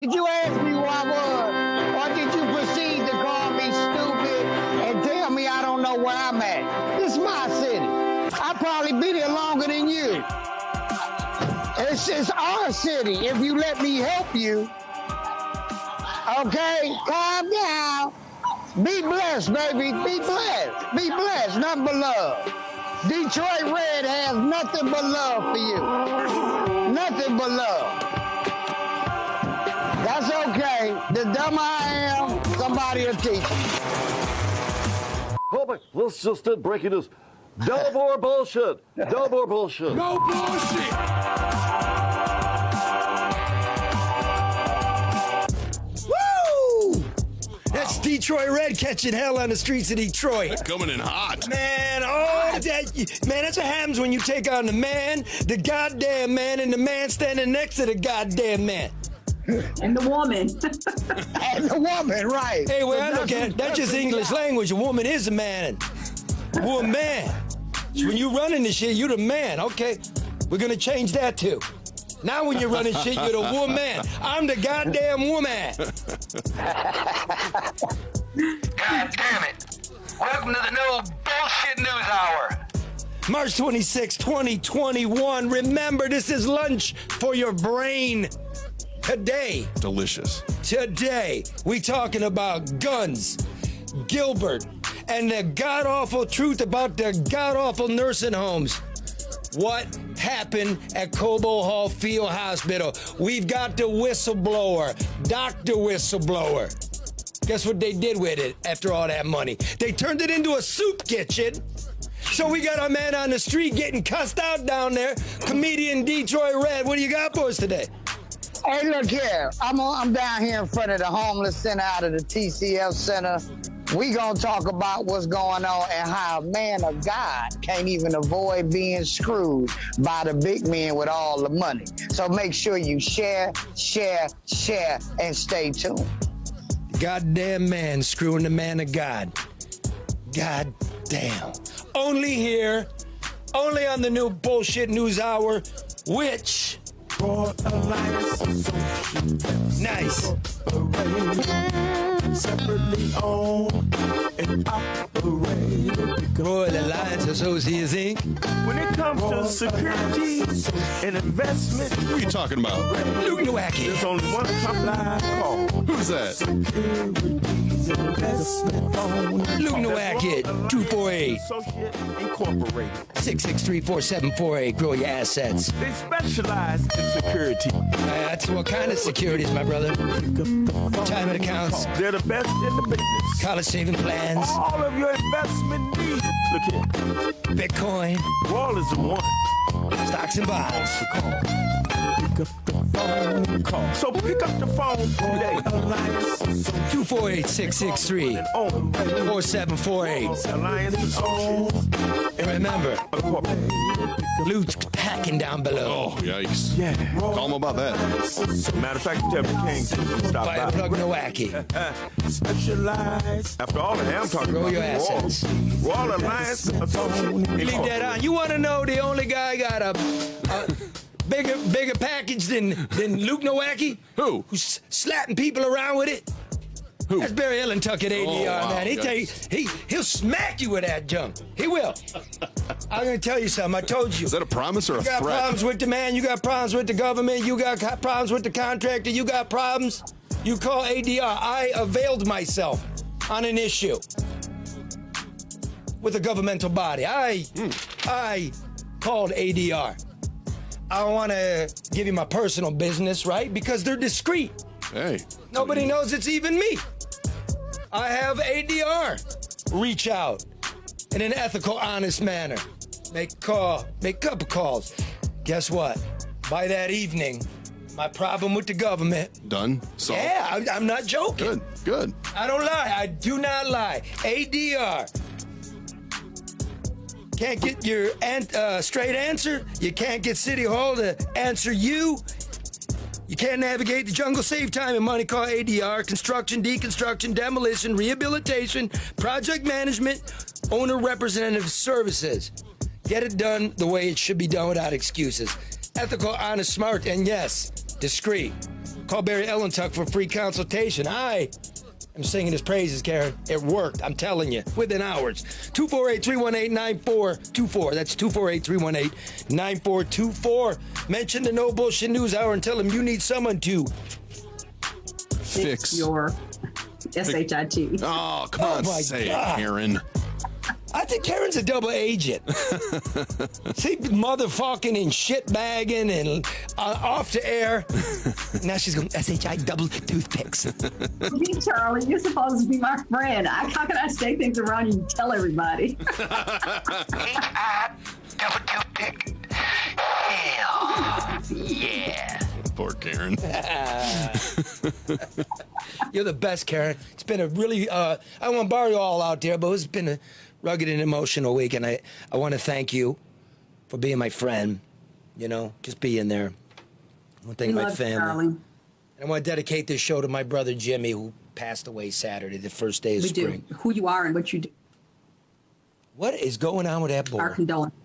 Did you ask me who I was? Or did you proceed to call me stupid and tell me I don't know where I'm at? This is my city. I've probably been here longer than you. It's our city. If you let me help you, okay? Calm down. Be blessed, baby. Be blessed. Be blessed. Nothing but love. Detroit Red has nothing but love for you. Nothing but love. That's okay. The dumber I am, somebody will teach me. Oh my, let's just breaking news. No more bullshit. No more bullshit. No bullshit. Woo! That's Detroit Red catching hell on the streets of Detroit. Coming in hot. Man, that's what happens when you take on the goddamn man, and the man standing next to the goddamn man. And the woman. And the woman, right. Hey, well, I look at it, that's just English language. A woman is a man. We're a man. When you running this shit, you're the man. Okay, we're going to change that too. Now when you're running shit, you're the woman. I'm the goddamn woman. God damn it. Welcome to the new Bullshit News Hour. March 26, 2021. Remember, this is lunch for your brain. Today, Delicious. Today, we talking about guns, Gilbert, and the god-awful truth about the god-awful nursing homes. What happened at Cobo Hall Field Hospital? We've got the whistleblower, Dr. Whistleblower. Guess what they did with it after all that money? They turned it into a soup kitchen. So we got our man on the street getting cussed out down there. Comedian Detroit Red, what do you got for us today? Hey, look here. I'm down here in front of the homeless center out of the TCF Center. We gonna talk about what's going on and how a man of God can't even avoid being screwed by the big men with all the money. So make sure you share, and stay tuned. Goddamn man screwing the man of God. God damn. Only here, only on the new Bullshit News Hour, which... Nice. Separately owned and operated. Royal Alliance Associates, Inc. When it comes to security and investment, Who are you talking about? Luke Nowacki. there's only one company I call. Who's that? Securities Investment Owned. Luke Nowacki, 248 Associate Incorporated. 663-4748. Grow your assets. They specialize in security. That's what kind of securities, my brother? Retirement accounts, They're the best in the business. college saving plans, All of your investment needs. Look here. Bitcoin, Wall is the one. stocks and bonds. Pick up the phone and call. So pick up the phone today. 248-663-4748. Alliance Associates. And remember, loot's packing down below. Oh, yikes. Yeah. Call him about that. Matter of fact, tell me King to stop Fire by. plug Nowacki. Specialized. After all that, I'm talking Grow about your assets. Wall Alliance Associates. You leave that on. You want to know the only guy got a bigger package than Luke Nowacki? Who? Who's slapping people around with it? Who? That's Barry Ellentuck ADR, Oh, wow, man. He'll smack you with that junk. He will. I'm gonna tell you something. I told you. Is that a promise or a You got threat? problems with the man. You got problems with the government. You got problems with the contractor. You got problems. You call ADR. I availed myself on an issue with a governmental body. I called ADR. I want to give you my personal business, right? Because they're discreet. Hey. Nobody knows it's even me. I have ADR reach out in an ethical, honest manner. Make a call, make a couple calls. Guess what? By that evening, my problem with the government. Done? Solved? Yeah, I'm not joking. Good, good. I don't lie. I do not lie. ADR. Can't get your straight answer. You can't get City Hall to answer you. You can't navigate the jungle, save time and money. Call ADR. Construction, deconstruction, demolition, rehabilitation, project management, owner representative services. Get it done the way it should be done without excuses. Ethical, honest, smart, and yes, discreet. Call Barry Ellentuck for free consultation. I am singing his praises, Karen. It worked, I'm telling you, within hours. 248-318-9424. That's 248-318-9424. Mention the No Bullshit News Hour and tell them you need someone to Fix your SHIT. Oh, come on, my say God. it, Karen. I think Karen's a double agent. See, motherfucking and shitbagging and off the air. Now she's going, SHI double toothpicks. Me, Charlie, you're supposed to be my friend. How can I say things around you and tell everybody? H.I. double toothpick. Hell yeah. Poor Karen. You're the best, Karen. It's been a really, I don't want to bar you all out there, but it's been a rugged and emotional week, and I want to thank you for being my friend, just being there. I want to thank my family. Charlie. And I want to dedicate this show to my brother Jimmy, who passed away Saturday, the first day of We spring. do. Who you are and what you do. What is going on with that boy? Our condolences.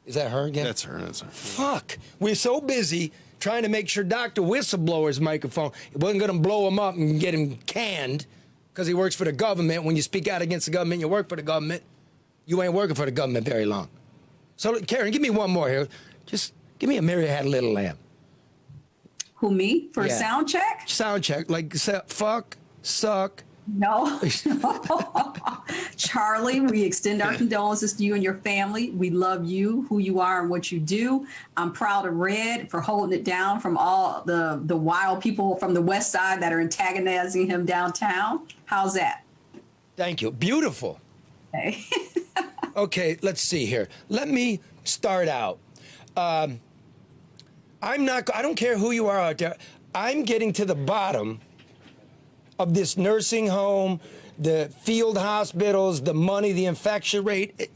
Is that her again? That's her. Fuck. We're so busy trying to make sure Dr. Whistleblower's microphone, it wasn't going to blow him up and get him canned because he works for the government. When you speak out against the government, you work for the government. You ain't working for the government very long. So, Karen, give me one more here. Just give me a Mary Had a Little Lamb. Who, me? For Yeah. a sound check? Sound check. Like, fuck, suck. No. Charlie, we extend our condolences to you and your family. We love you, who you are, and what you do. I'm proud of Red for holding it down from all the wild people from the West Side that are antagonizing him downtown. How's that? Thank you. Beautiful. Okay. Okay, let's see here. Let me start out. I don't care who you are out there. I'm getting to the bottom of this nursing home, the field hospitals, the money, the infection rate.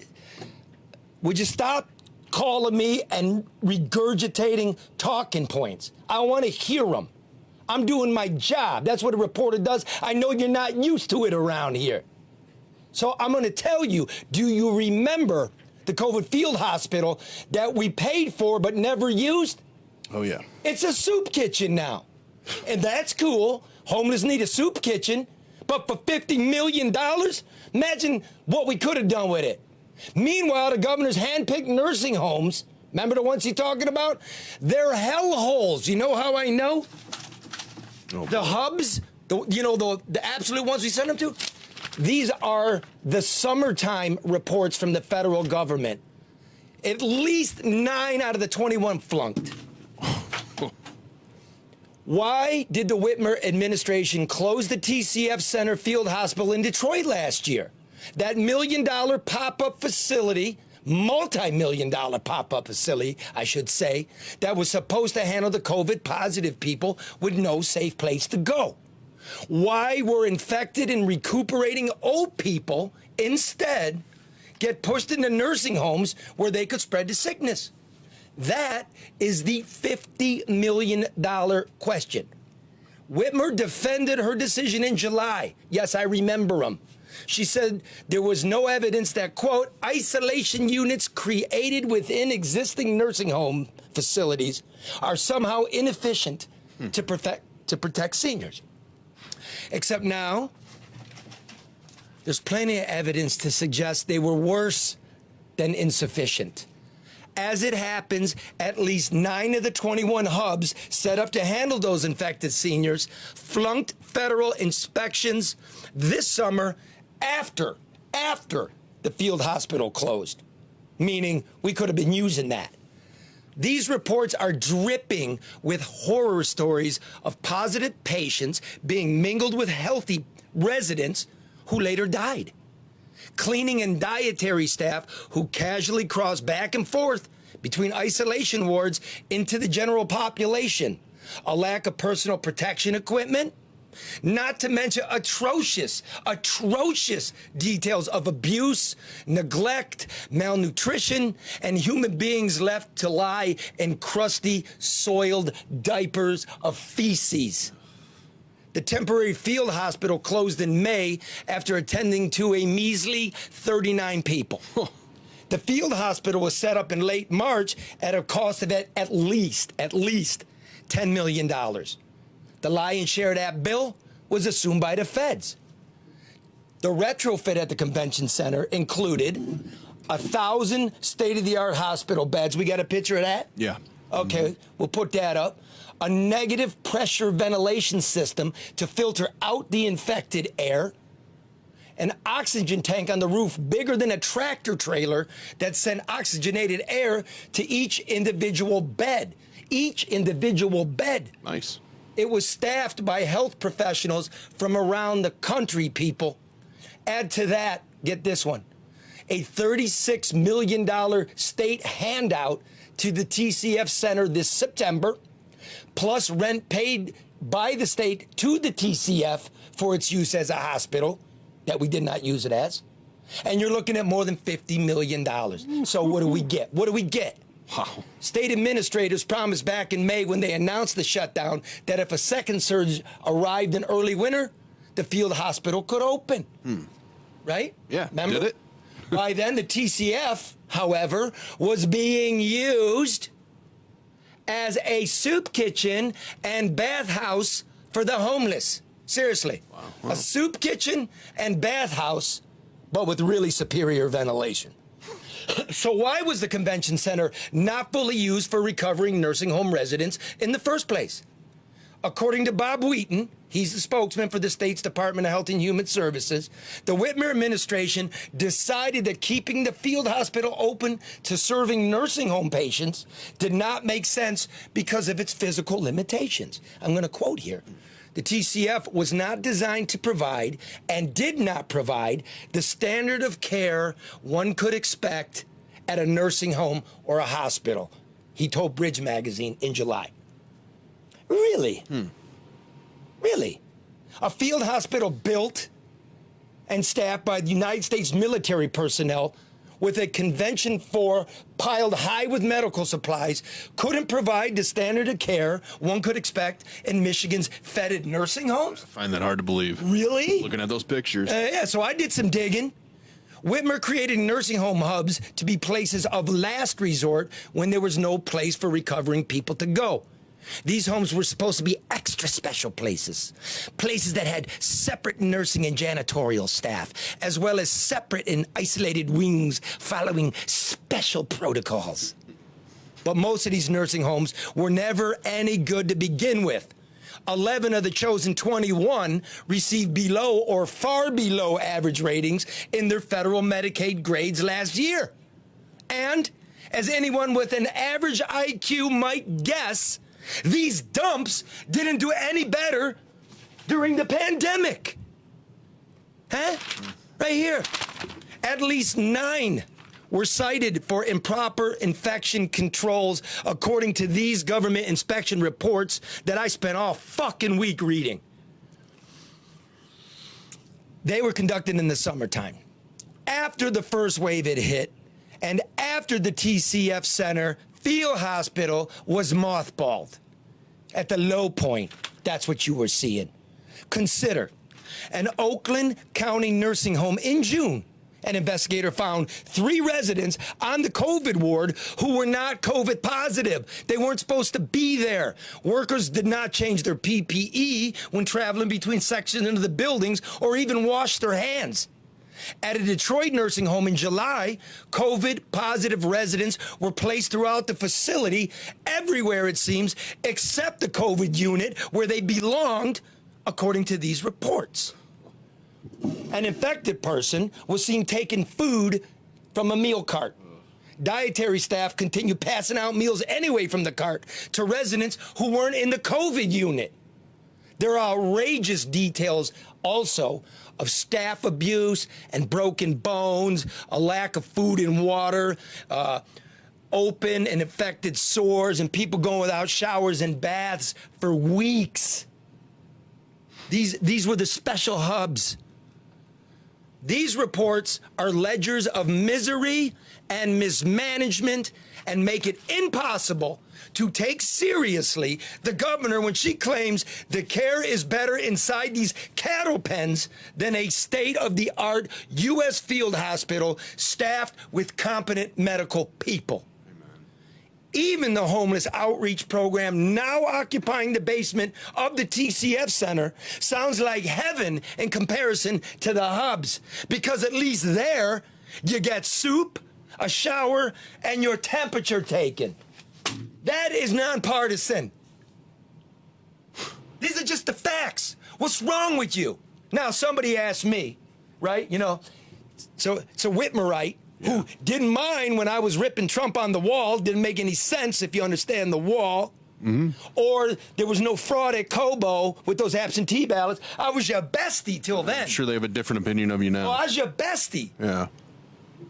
Would you stop calling me and regurgitating talking points? I want to hear them. I'm doing my job. That's what a reporter does. I know you're not used to it around here. So I'm going to tell you, do you remember the COVID field hospital that we paid for but never used? Oh, yeah. It's a soup kitchen now. And that's cool. Homeless need a soup kitchen. But for $50 million, imagine what we could have done with it. Meanwhile, the governor's handpicked nursing homes, remember the ones he's talking about? They're hellholes. You know how I know? Oh, The hubs, the absolute ones we sent them to? These are the summertime reports from the federal government. At least 9 out of the 21 flunked. Why did the Whitmer administration close the TCF Center Field Hospital in Detroit last year? That $1 million pop-up facility, multi-million-dollar pop-up facility, I should say, that was supposed to handle the COVID-positive people with no safe place to go. Why were infected and recuperating old people instead get pushed into nursing homes where they could spread the sickness? That is the $50 million question. Whitmer defended her decision in July. Yes, I remember him. She said there was no evidence that, quote, isolation units created within existing nursing home facilities are somehow inefficient to protect seniors. Except now, there's plenty of evidence to suggest they were worse than insufficient. As it happens, at least 9 of the 21 hubs set up to handle those infected seniors flunked federal inspections this summer after the field hospital closed, meaning we could have been using that. These reports are dripping with horror stories of positive patients being mingled with healthy residents who later died. Cleaning and dietary staff who casually cross back and forth between isolation wards into the general population. A lack of personal protection equipment. Not to mention atrocious details of abuse, neglect, malnutrition, and human beings left to lie in crusty, soiled diapers of feces. The temporary field hospital closed in May after attending to a measly 39 people. The field hospital was set up in late March at a cost of at least $10 million. The lion's share of that bill was assumed by the feds. The retrofit at the convention center included 1,000 state-of-the-art hospital beds. We got a picture of that? Yeah. Okay, we'll put that up. A negative pressure ventilation system to filter out the infected air. An oxygen tank on the roof bigger than a tractor trailer that sent oxygenated air to each individual bed. Each individual bed. Nice. It was staffed by health professionals from around the country, people. Add to that, get this one, a $36 million state handout to the TCF Center this September, plus rent paid by the state to the TCF for its use as a hospital that we did not use it as. And you're looking at more than $50 million. So what do we get? What do we get? Wow. State administrators promised back in May when they announced the shutdown that if a second surge arrived in early winter, the field hospital could open. Right? Yeah, remember? did it? By then, the TCF, however, was being used as a soup kitchen and bathhouse for the homeless. Seriously. Wow. A soup kitchen and bathhouse, but with really superior ventilation. So why was the convention center not fully used for recovering nursing home residents in the first place? According to Bob Wheaton, he's the spokesman for the state's Department of Health and Human Services, the Whitmer administration decided that keeping the field hospital open to serving nursing home patients did not make sense because of its physical limitations. I'm going to quote here. The TCF was not designed to provide and did not provide the standard of care one could expect at a nursing home or a hospital, he told Bridge Magazine in July. Really? Really? A field hospital built and staffed by the United States military personnel with a convention floor piled high with medical supplies couldn't provide the standard of care one could expect in Michigan's fetid nursing homes? I find that hard to believe. Really? Looking at those pictures. Yeah, so I did some digging. Whitmer created nursing home hubs to be places of last resort when there was no place for recovering people to go. These homes were supposed to be extra special places that had separate nursing and janitorial staff, as well as separate and isolated wings following special protocols. But most of these nursing homes were never any good to begin with. 11 of the chosen 21 received below or far below average ratings in their federal Medicaid grades last year. And, as anyone with an average IQ might guess, these dumps didn't do any better during the pandemic. Huh? Right here. At least 9 were cited for improper infection controls, according to these government inspection reports that I spent all fucking week reading. They were conducted in the summertime, after the first wave had hit, and after the TCF Center field hospital was mothballed. At the low point, that's what you were seeing. Consider an Oakland County nursing home in June. An investigator found 3 residents on the COVID ward who were not COVID positive. They weren't supposed to be there. Workers did not change their PPE when traveling between sections of the buildings or even wash their hands. At a Detroit nursing home in July, COVID positive residents were placed throughout the facility, everywhere it seems, except the COVID unit where they belonged, according to these reports. An infected person was seen taking food from a meal cart. Dietary staff continued passing out meals anyway from the cart to residents who weren't in the COVID unit. There are outrageous details also of staff abuse and broken bones, a lack of food and water, open and infected sores, and people going without showers and baths for weeks. These were the special hubs. These reports are ledgers of misery and mismanagement and make it impossible to take seriously the governor when she claims the care is better inside these cattle pens than a state-of-the-art U.S. field hospital staffed with competent medical people. Even the homeless outreach program, now occupying the basement of the TCF Center, sounds like heaven in comparison to the hubs. Because at least there, you get soup, a shower, and your temperature taken. That is nonpartisan. These are just the facts. What's wrong with you? Now, somebody asked me, right? You know, so Whitmerite, who didn't mind when I was ripping Trump on the wall, didn't make any sense if you understand the wall. Mm-hmm. Or there was no fraud at Cobo with those absentee ballots. I was your bestie till then. I'm sure they have a different opinion of you now. Well, I was your bestie. Yeah.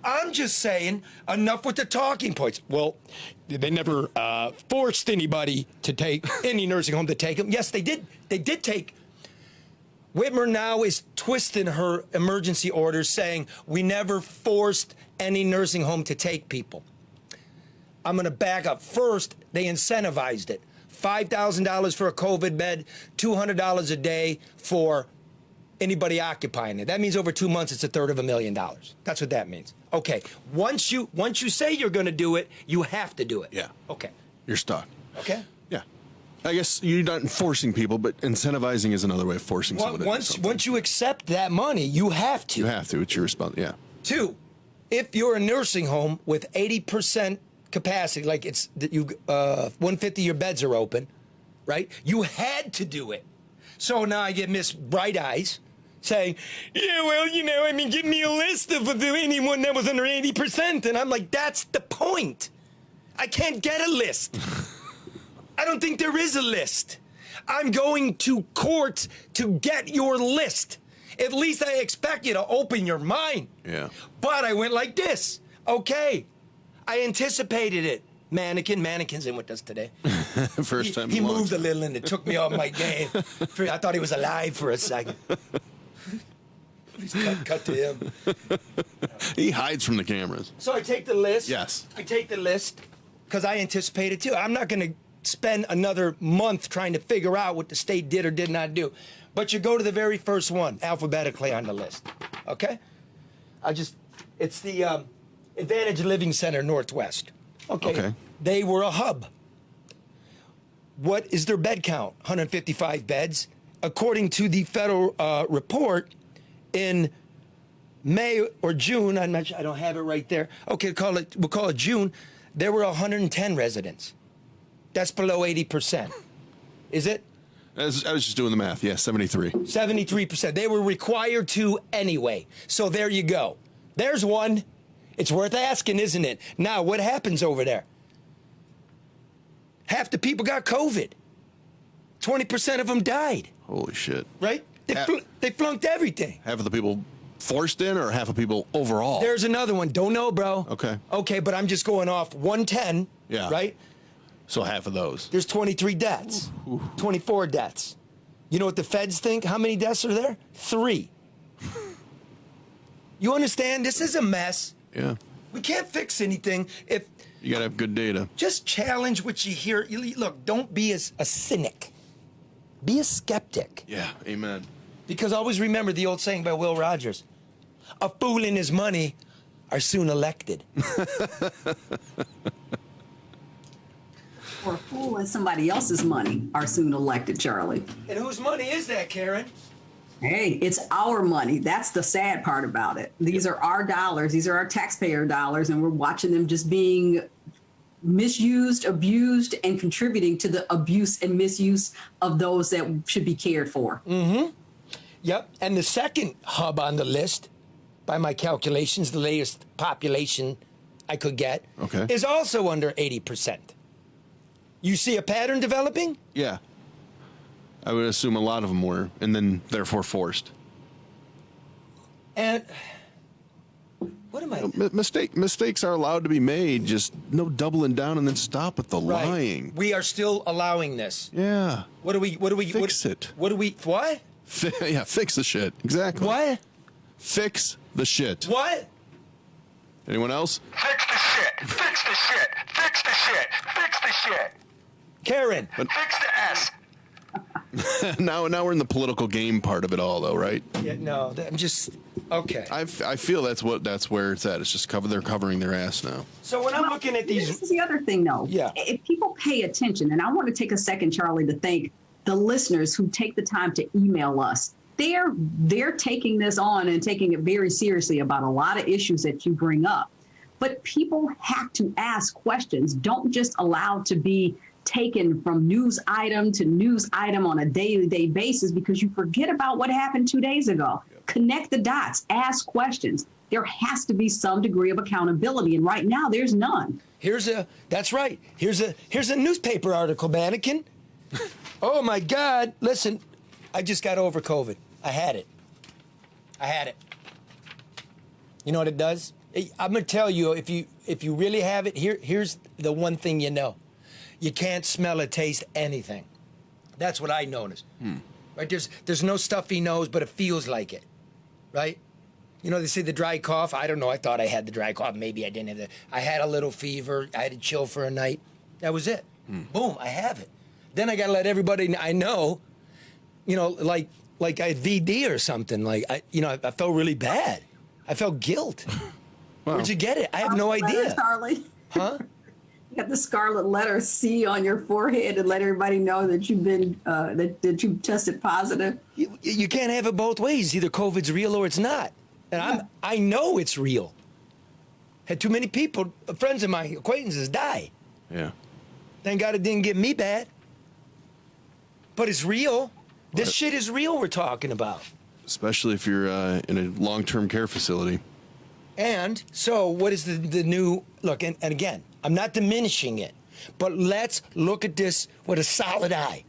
I'm just saying, enough with the talking points. Well, they never forced anybody to take any nursing home to take them. Yes, they did. They did take. Whitmer now is twisting her emergency orders, saying we never forced any nursing home to take people. I'm going to back up. First, they incentivized it. $5,000 for a COVID bed, $200 a day for anybody occupying it. That means over 2 months, it's $250,000. That's what that means. Okay. Once you say you're going to do it, you have to do it. Yeah. Okay. You're stuck. Okay. Yeah. I guess you're not forcing people, but incentivizing is another way of forcing someone to do something. Once you accept that money, you have to. You have to. It's your responsibility. Yeah. 2, if you're a nursing home with 80% capacity, like it's 150 of your beds are open, right? You had to do it. So now I get Miss Bright Eyes saying, yeah, well, you know, I mean, give me a list of anyone that was under 80%. And I'm like, that's the point. I can't get a list. I don't think there is a list. I'm going to court to get your list. At least I expect you to open your mind. Yeah. But I went like this. Okay. I anticipated it. Mannequin's in with us today. First time. He moved a little and it took me off my game. I thought he was alive for a second. Please cut to him. He hides from the cameras. So I take the list. Yes. I take the list because I anticipate it too. I'm not going to spend another month trying to figure out what the state did or did not do. But you go to the very first one, alphabetically on the list. Okay? It's the Advantage Living Center Northwest. Okay. They were a hub. What is their bed count? 155 beds. According to the federal report, in May or June, I'm not sure, I don't have it right there. Okay, we'll call it June. There were 110 residents. That's below 80%. Is it? I was just doing the math. Yeah, 73. 73%. They were required to anyway. So there you go. There's one. It's worth asking, isn't it? Now, what happens over there? Half the people got COVID. 20% of them died. Holy shit. Right? They flunked everything. Half of the people forced in or half of people overall? There's another one. Don't know, bro. Okay. Okay, but I'm just going off 110. Yeah. Right? So half of those. There's 23 deaths. 24 deaths. You know what the feds think? How many deaths are there? 3. You understand? This is a mess. Yeah. We can't fix anything if... You got to have good data. Just challenge what you hear. Look, don't be a cynic. Be a skeptic. Yeah, amen. Because always remember the old saying by Will Rogers, a fool and his money are soon elected. Or a fool and somebody else's money are soon elected, Charlie. And whose money is that, Karen? Hey, it's our money. That's the sad part about it. These are our dollars. These are our taxpayer dollars, and we're watching them just being misused, abused, and contributing to the abuse and misuse of those that should be cared for. Mm-hmm. Yep. And the second hub on the list, by my calculations, the latest population I could get, is also under 80%. You see a pattern developing? Yeah. I would assume a lot of them were, and then therefore forced. And what am I? Mistakes are allowed to be made. Just no doubling down and then stop with the lying. We are still allowing this. Yeah. What do we? Fix it. What do we? What? Yeah, fix the shit. Exactly. What? Fix the shit. What? Anyone else? Fix the shit. Fix the shit. Fix the shit. Fix the shit. Karen. Fix the S. Now we're in the political game part of it all, though, right? Yeah, no, I'm just okay. I feel that's where it's at. It's just they're covering their ass now. So when I'm looking at these, this is the other thing, though. Yeah. If people pay attention, and I want to take a second, Charlie, to thank the listeners who take the time to email us. They're taking this on and taking it very seriously about a lot of issues that you bring up. But people have to ask questions. Don't just allow to be taken from news item to news item on a day-to-day basis because you forget about what happened 2 days ago. Connect the dots, ask questions. There has to be some degree of accountability, and right now there's none. That's right. Here's a newspaper article, mannequin. Oh my God! Listen, I just got over COVID. I had it. You know what it does? I'm gonna tell you, if you really have it, here's the one thing you know. You can't smell or taste anything. That's what I noticed. Right? There's no stuffy nose, but it feels like it. Right? You know, they say the dry cough. I don't know. I thought I had the dry cough. Maybe I didn't have the. I had a little fever. I had to chill for a night. That was it. Boom, I have it. Then I got to let everybody I know, you know, like I had VD or something. Like, I felt really bad. I felt guilt. Wow. Where'd you get it? I have no idea. Charlie. Huh? You got the scarlet letter C on your forehead and let everybody know that you've been that you tested positive. You can't have it both ways. Either COVID's real or it's not. And I know it's real. Had too many people, friends of mine, acquaintances, die. Yeah. Thank God it didn't get me bad. But it's real. This shit is real we're talking about. Especially if you're in a long-term care facility. And so what is the new look? And again, I'm not diminishing it, but let's look at this with a solid eye.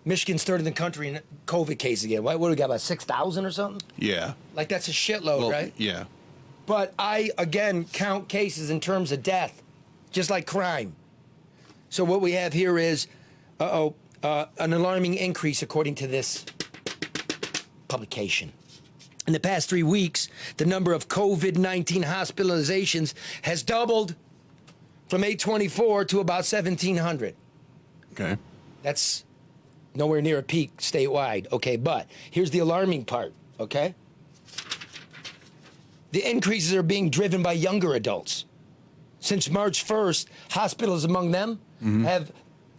Michigan's third in the country in COVID cases again. What do we got, about 6,000 or something? Yeah. Like, that's a shitload, right? Yeah. But I, again, count cases in terms of death, just like crime. So what we have here is, an alarming increase according to this publication. In the past 3 weeks, the number of COVID-19 hospitalizations has doubled from 824 to about 1,700. Okay. That's nowhere near a peak statewide. Okay, but here's the alarming part, okay? The increases are being driven by younger adults. Since March 1st, hospitals among them have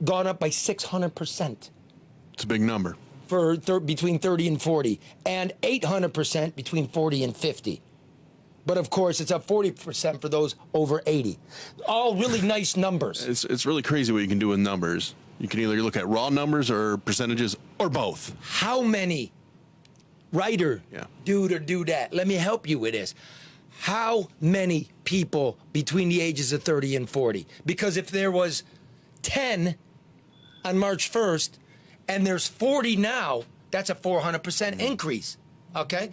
gone up by 600%. It's a big number. For between 30 and 40, and 800% between 40 and 50. But of course, it's up 40% for those over 80. All really nice numbers. It's really crazy what you can do with numbers. You can either look at raw numbers or percentages or both. How many, writer, dude or dudette, let me help you with this. How many people between the ages of 30 and 40? Because if there was 10 on March 1st, and there's 40 now, that's a 400% increase, okay?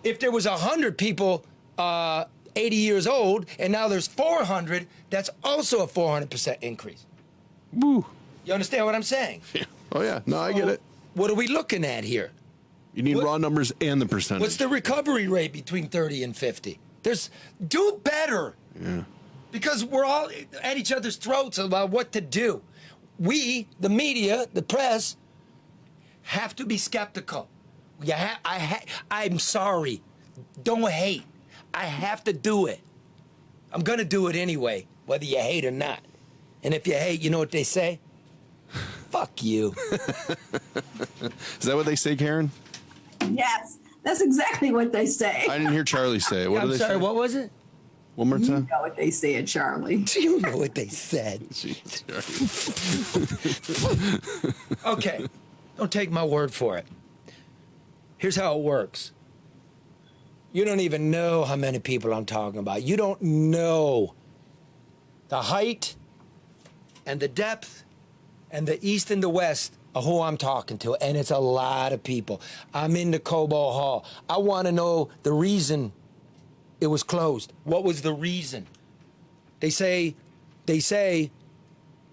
If there was 100 people 80 years old, and now there's 400, that's also a 400% increase. Woo. You understand what I'm saying? Yeah. Oh, yeah. No, I get it. What are we looking at here? You need raw numbers and the percentage. What's the recovery rate between 30 and 50? Do better. Yeah. Because we're all at each other's throats about what to do. We, the media, the press, have to be skeptical. I'm sorry. Don't hate. I have to do it. I'm going to do it anyway, whether you hate or not. And if you hate, you know what they say? Fuck you. Is that what they say, Karen? Yes, that's exactly what they say. I didn't hear Charlie say it. What did they say? What was it? One more You time. know what they said, Charlie. You know what they said. Okay, don't take my word for it. Here's how it works. You don't even know how many people I'm talking about. You don't know the height and the depth and the east and the west of who I'm talking to, and it's a lot of people. I'm in the Cobo Hall. I want to know the reason it was closed. What was the reason? They say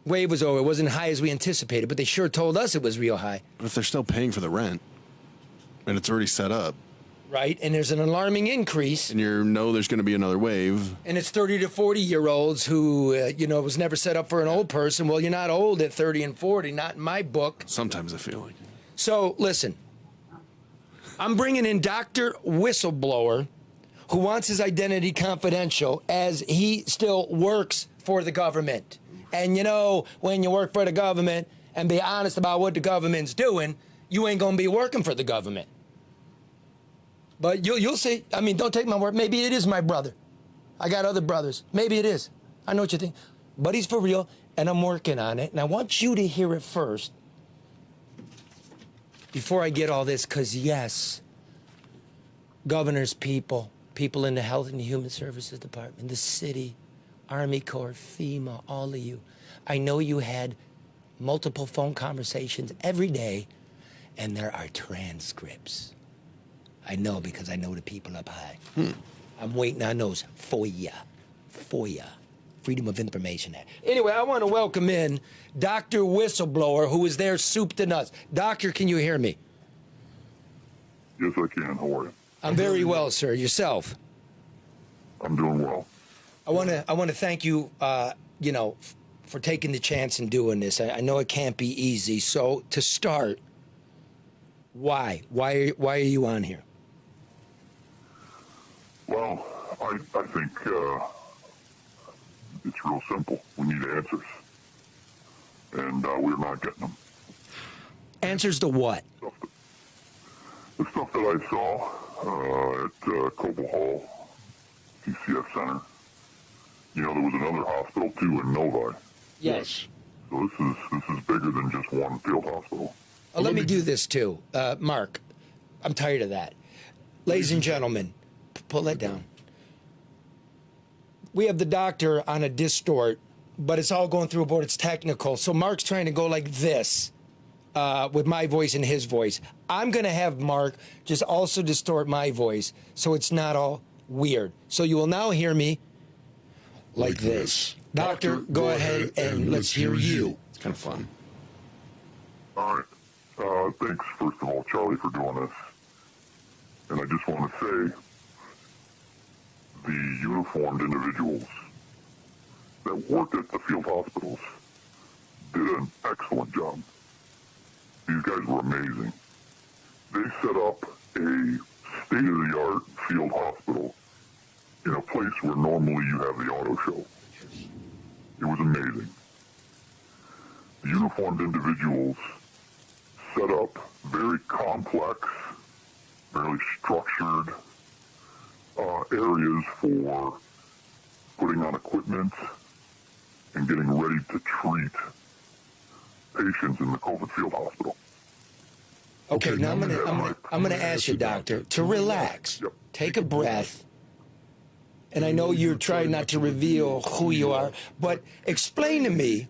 wave was over. It wasn't high as we anticipated, but they sure told us it was real high. But if they're still paying for the rent and it's already set up. Right, and there's an alarming increase. And you know there's going to be another wave. And it's 30 to 40-year-olds who, was never set up for an old person. Well, you're not old at 30 and 40, not in my book. Sometimes I feel like. So, listen, I'm bringing in Dr. Whistleblower, who wants his identity confidential as he still works for the government. And when you work for the government and be honest about what the government's doing, you ain't going to be working for the government. But you'll see. I mean, don't take my word. Maybe it is my brother. I got other brothers. Maybe it is. I know what you think. But he's for real, and I'm working on it. And I want you to hear it first before I get all this, because, yes, governors, people in the Health and Human Services Department, the city, Army Corps, FEMA, all of you. I know you had multiple phone conversations every day, and there are transcripts. I know because I know the people up high. I'm waiting on those FOIA, Freedom of Information Act. Anyway, I want to welcome in Dr. Whistleblower, who is there soup to nuts. Doctor, can you hear me? Yes, I can. How are you? I'm very well, sir. Yourself? I'm doing well. I want to thank you, for taking the chance and doing this. I know it can't be easy. So to start, why? Why are you on here? Well, I think it's real simple. We need answers, and we're not getting them. Answers to what? The stuff that I saw at Coble Hall, TCF Center. There was another hospital too in Novi. Yes. So this is bigger than just one field hospital. Let me do this too, Mark. I'm tired of that. Ladies and gentlemen, pull that down. We have the doctor on a distort, but it's all going through a board. It's technical. So Mark's trying to go like this with my voice and his voice. I'm going to have Mark just also distort my voice so it's not all weird. So you will now hear me like this. Doctor, go ahead and let's hear you. It's kind of fun. All right. Thanks, first of all, Charlie, for doing this. And I just want to say, the uniformed individuals that worked at the field hospitals did an excellent job. These guys were amazing. They set up a state-of-the-art field hospital in a place where normally you have the auto show. It was amazing. The uniformed individuals set up very complex, very structured areas for putting on equipment and getting ready to treat patients in the COVID field hospital. Okay, now I'm gonna ask you, doctor, to relax. Yep. Take a breath. And I know you're trying not to reveal who you are, but explain to me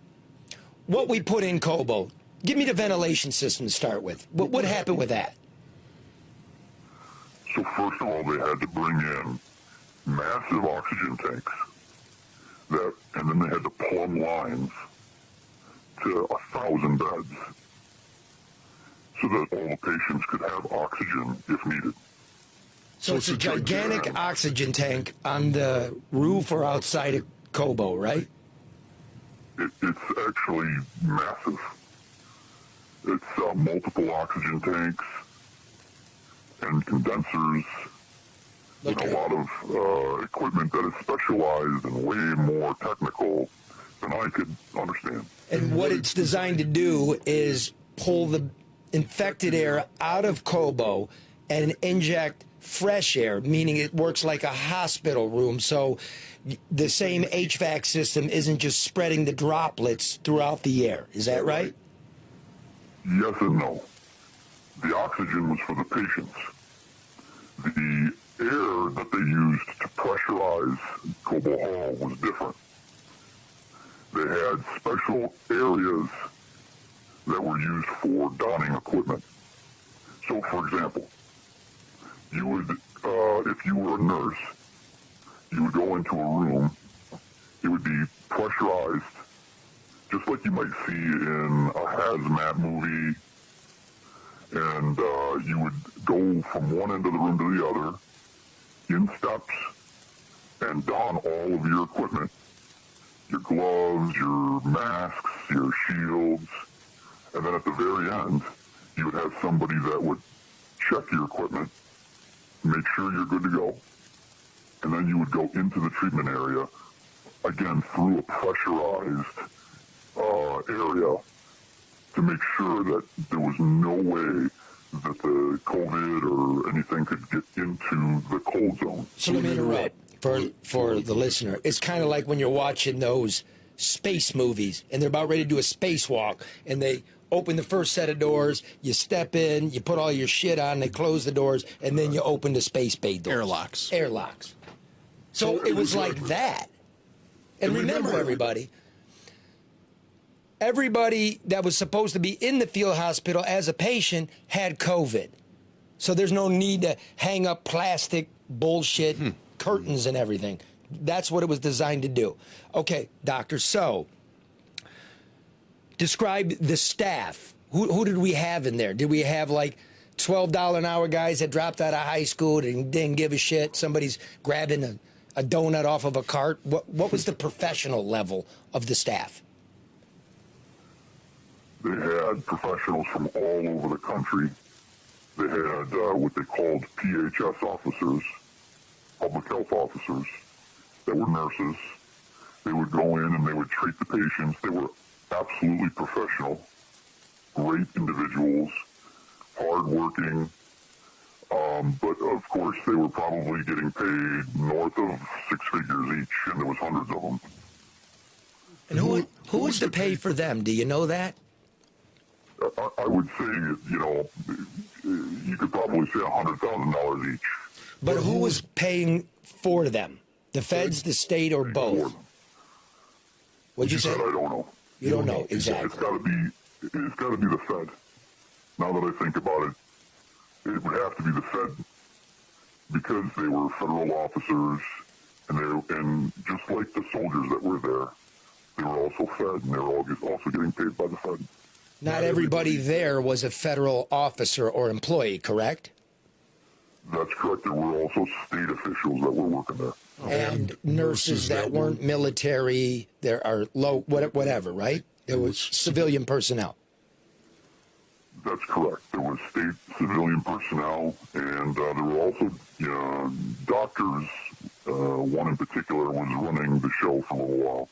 what we put in Cobo. Give me the ventilation system to start with. What happened with that? So first of all, they had to bring in massive oxygen tanks, and then they had to plumb lines to 1,000 beds so that all the patients could have oxygen if needed. So it's a gigantic oxygen tank on the roof or outside of Cobo, right? It's actually massive. It's multiple oxygen tanks and condensers and a lot of equipment that is specialized and way more technical than I could understand. And what it's designed to do is pull the infected air out of Cobo and inject fresh air, meaning it works like a hospital room. So the same HVAC system isn't just spreading the droplets throughout the air. Is that right? Yes and no. The oxygen was for the patients. The air that they used to pressurize Cobo Hall was different. They had special areas that were used for donning equipment. So, for example, you would, if you were a nurse, you would go into a room, it would be pressurized, just like you might see in a hazmat movie, and you would go from one end of the room to the other in steps and don all of your equipment, your gloves, your masks, your shields, and then at the very end, you would have somebody that would check your equipment, make sure you're good to go, and then you would go into the treatment area, again, through a pressurized area to make sure that there was no way that the COVID or anything could get into the cold zone. So let me interrupt for the listener. It's kind of like when you're watching those space movies and they're about ready to do a spacewalk and they open the first set of doors, you step in, you put all your shit on, they close the doors, and then you open the space bay doors. Airlocks. Airlocks. So it was like that. And remember, everybody that was supposed to be in the field hospital as a patient had COVID. So there's no need to hang up plastic bullshit curtains and everything. That's what it was designed to do. Okay, doctor, so describe the staff. Who did we have in there? Did we have like $12 an hour guys that dropped out of high school and didn't give a shit? Somebody's grabbing a donut off of a cart? What was the professional level of the staff? They had professionals from all over the country. They had what they called PHS officers, public health officers, that were nurses. They would go in and they would treat the patients. They were absolutely professional, great individuals, hardworking. But of course, they were probably getting paid north of 6 figures each, and there was hundreds of them. And who was to pay for them? Do you know that? I would say, you could probably say $100,000 each. But who was paying for them? The feds, the state, or both? What'd you say? I don't know. You don't know, exactly. It's got to be the Fed. Now that I think about it, it would have to be the Fed because they were federal officers, and just like the soldiers that were there, they were also fed, and they were also getting paid by the Fed. Not everybody there was a federal officer or employee, correct? That's correct. There were also state officials that were working there. And nurses that weren't military, there are whatever, right? There was civilian personnel. That's correct. There was state civilian personnel, and there were also doctors. One in particular was running the show for a little while.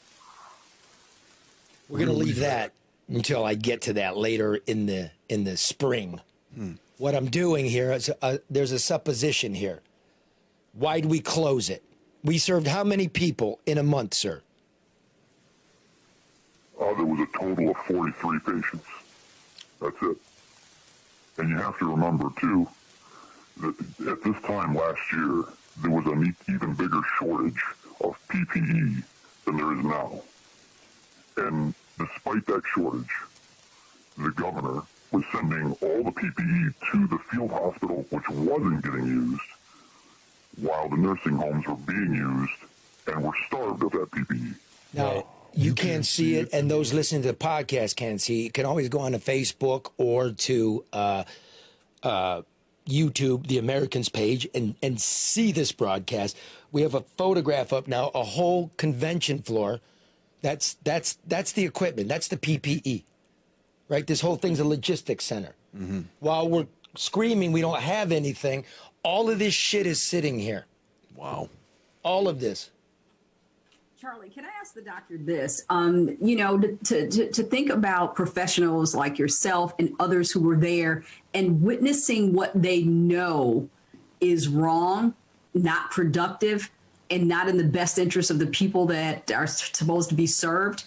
We're going to leave that until I get to that later in the spring. What I'm doing here is there's a supposition here. Why'd we close it? We served how many people in a month, sir? There was a total of 43 patients. That's it. And you have to remember, too, that at this time last year, there was an even bigger shortage of PPE than there is now. And despite that shortage, the governor was sending all the PPE to the field hospital, which wasn't getting used, while the nursing homes were being used and were starved of that PPE. Now, you can't see it, and those listening to the podcast can't see it. You can always go on to Facebook or to YouTube, the Americans page, and see this broadcast. We have a photograph up now, a whole convention floor. That's the equipment. That's the PPE, right? This whole thing's a logistics center. Mm-hmm. While we're screaming we don't have anything, all of this shit is sitting here. Wow. All of this. Charlie, can I ask the doctor this? To think about professionals like yourself and others who were there and witnessing what they know is wrong, not productive, and not in the best interest of the people that are supposed to be served.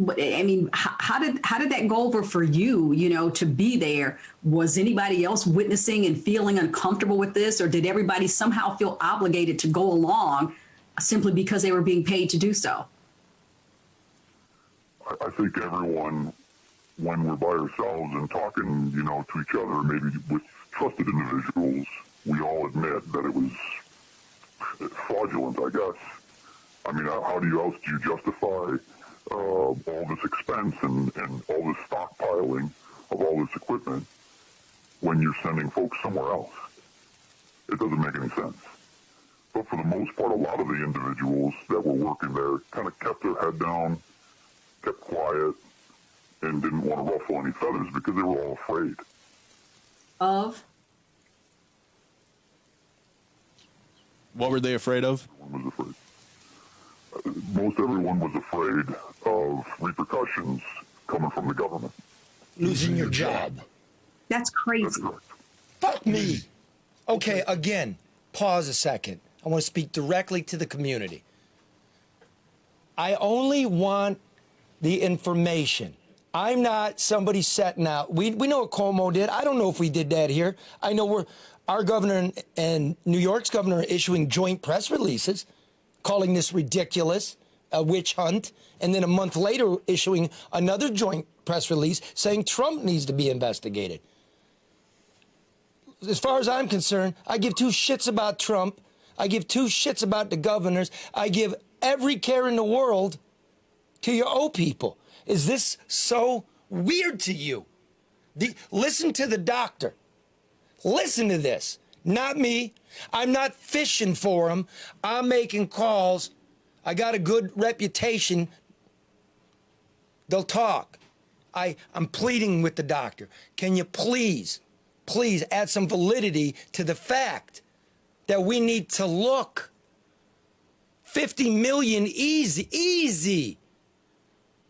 I mean, how did that go over for you, to be there? Was anybody else witnessing and feeling uncomfortable with this, or did everybody somehow feel obligated to go along simply because they were being paid to do so? I think everyone, when we're by ourselves and talking, to each other, maybe with trusted individuals, we all admit that it was fraudulent, I guess. I mean, how else do you justify all this expense and all this stockpiling of all this equipment when you're sending folks somewhere else. It doesn't make any sense. But for the most part, a lot of the individuals that were working there kind of kept their head down, kept quiet, and didn't want to ruffle any feathers because they were all afraid. Of? What were they afraid of? Everyone was afraid. Most everyone was afraid of repercussions coming from the government. Losing your job. That's That's crazy. correct. Fuck me. Okay, again, pause a second. I want to speak directly to the community. I only want the information. I'm not somebody setting out. We know what Cuomo did. I don't know if we did that here. I know our governor and New York's governor are issuing joint press releases, calling this ridiculous, a witch hunt, and then a month later issuing another joint press release saying Trump needs to be investigated. As far as I'm concerned, I give two shits about Trump. I give two shits about the governors. I give every care in the world to your old people. Is this so weird to you? Listen to the doctor. Listen to this. Not me. I'm not fishing for him. I'm making calls. I got a good reputation. They'll talk. I'm pleading with the doctor. Can you please add some validity to the fact that we need to look. 50 million easy.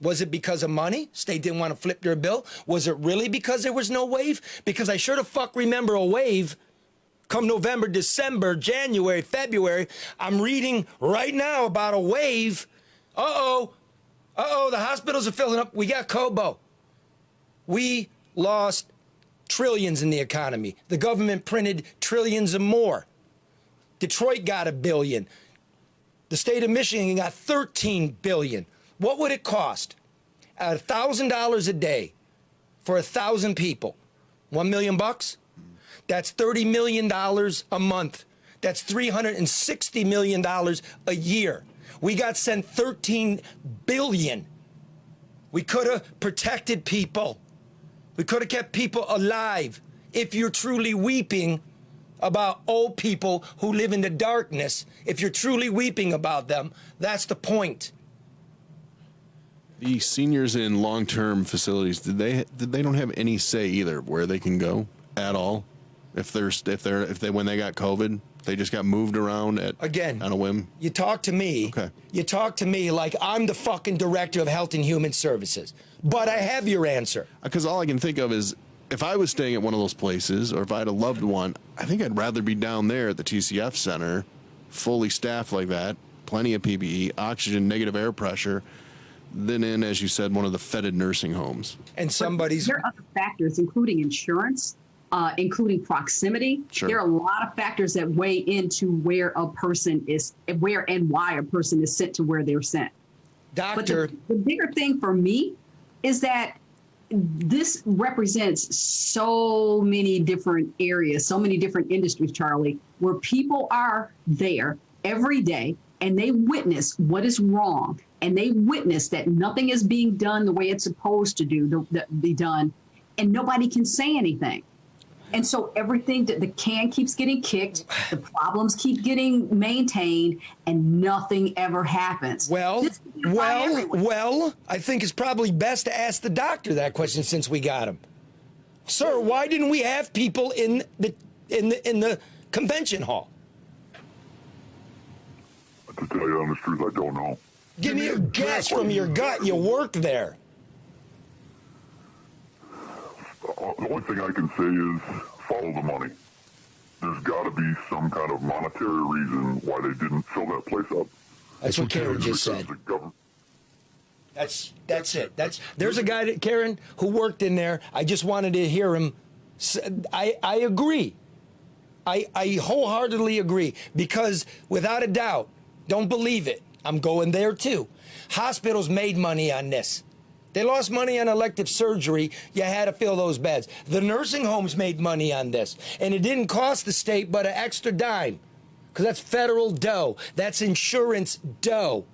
Was it because of money? State didn't want to flip their bill? Was it really because there was no wave? Because I sure the fuck remember a wave come November, December, January, February. I'm reading right now about a wave. Uh-oh, the hospitals are filling up. We got Kobo. We lost trillions in the economy. The government printed trillions and more. Detroit got $1 billion. The state of Michigan got $13 billion. What would it cost? At $1,000 a day for 1,000 people. $1 million bucks? That's $30 million a month. That's $360 million a year. We got sent $13 billion. We could have protected people. We could have kept people alive. If you're truly weeping about old people who live in the darkness, if you're truly weeping about them, that's the point. The seniors in long-term facilities, did they don't have any say either where they can go at all? If they when they got COVID, they just got moved around on a whim. You talk to me. Okay. You talk to me like I'm the fucking director of Health and Human Services. But I have your answer. Because all I can think of is if I was staying at one of those places, or if I had a loved one, I think I'd rather be down there at the TCF Center, fully staffed like that, plenty of PPE, oxygen, negative air pressure, than in, as you said, one of the fetid nursing homes. And somebody's... There are other factors, including insurance, including proximity. Sure. There are a lot of factors that weigh into where a person is, where and why a person is sent to where they're sent. Doctor... But the bigger thing for me is that this represents so many different areas, so many different industries, Charlie, where people are there every day and they witness what is wrong, and they witness that nothing is being done the way it's supposed to be done, and nobody can say anything. And so everything, the can keeps getting kicked, the problems keep getting maintained, and nothing ever happens. Well, I think it's probably best to ask the doctor that question since we got him. Sir, why didn't we have people in the convention hall? To tell you the honest truth, I don't know. Give me a guess from your gut. You work there. The only thing I can say is follow the money. There's got to be some kind of monetary reason why they didn't fill that place up. That's what Karen just said. That's it. There's a guy, Karen, who worked in there. I just wanted to hear him. I agree. I wholeheartedly agree, because without a doubt, don't believe it, I'm going there too. Hospitals made money on this. They lost money on elective surgery. You had to fill those beds. The nursing homes made money on this. And it didn't cost the state but an extra dime, because that's federal dough. That's insurance dough.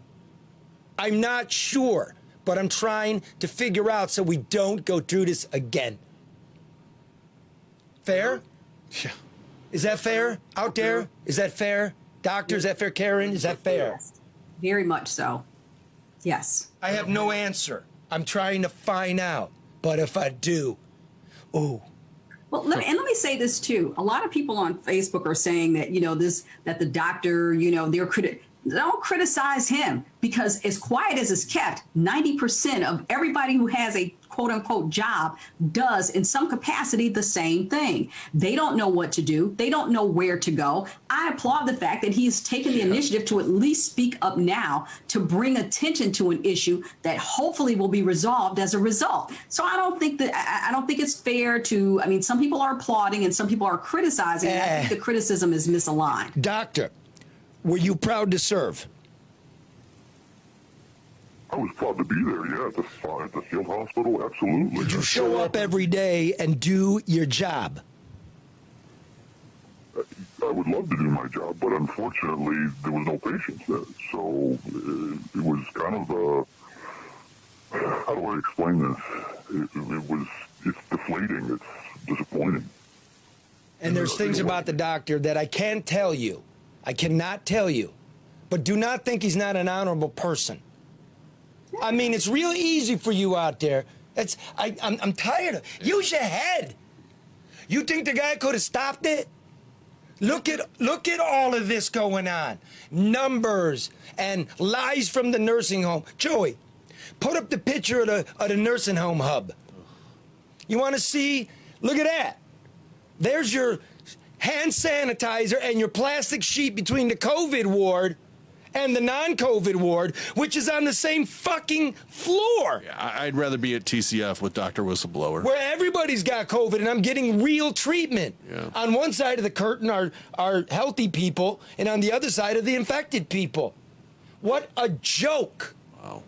I'm not sure, but I'm trying to figure out so we don't go through this again. Fair? Yeah. Is that fair out there? Is that fair? Doctor, is that fair? Karen, is that fair? Yes. Very much so. Yes. I have no answer. I'm trying to find out. But if I do, ooh. Well, let me say this too. A lot of people on Facebook are saying that, that the doctor, don't criticize him, because as quiet as it's kept, 90% of everybody who has a quote unquote job does in some capacity the same thing. They don't know what to do. They don't know where to go. I applaud the fact that he's taken the initiative to at least speak up now to bring attention to an issue that hopefully will be resolved as a result. So I don't think it's fair to, some people are applauding and some people are criticizing. And I think the criticism is misaligned. Doctor, were you proud to serve? I was proud to be there, yeah, at the field hospital, absolutely. Did you show up every day and do your job? I would love to do my job, but unfortunately, there was no patients there. So it was kind of how do I explain this? It's deflating, it's disappointing. And there's things about the doctor that I can't tell you. I cannot tell you. But do not think he's not an honorable person. It's real easy for you out there. I'm tired of it. Use your head. You think the guy could have stopped it? Look at all of this going on. Numbers and lies from the nursing home. Joey, put up the picture of the nursing home hub. You want to see? Look at that. There's your hand sanitizer and your plastic sheet between the COVID ward and the non-COVID ward, which is on the same fucking floor. Yeah, I'd rather be at TCF with Dr. Whistleblower. Where everybody's got COVID and I'm getting real treatment. Yeah. On one side of the curtain are healthy people, and on the other side are the infected people. What a joke. Wow.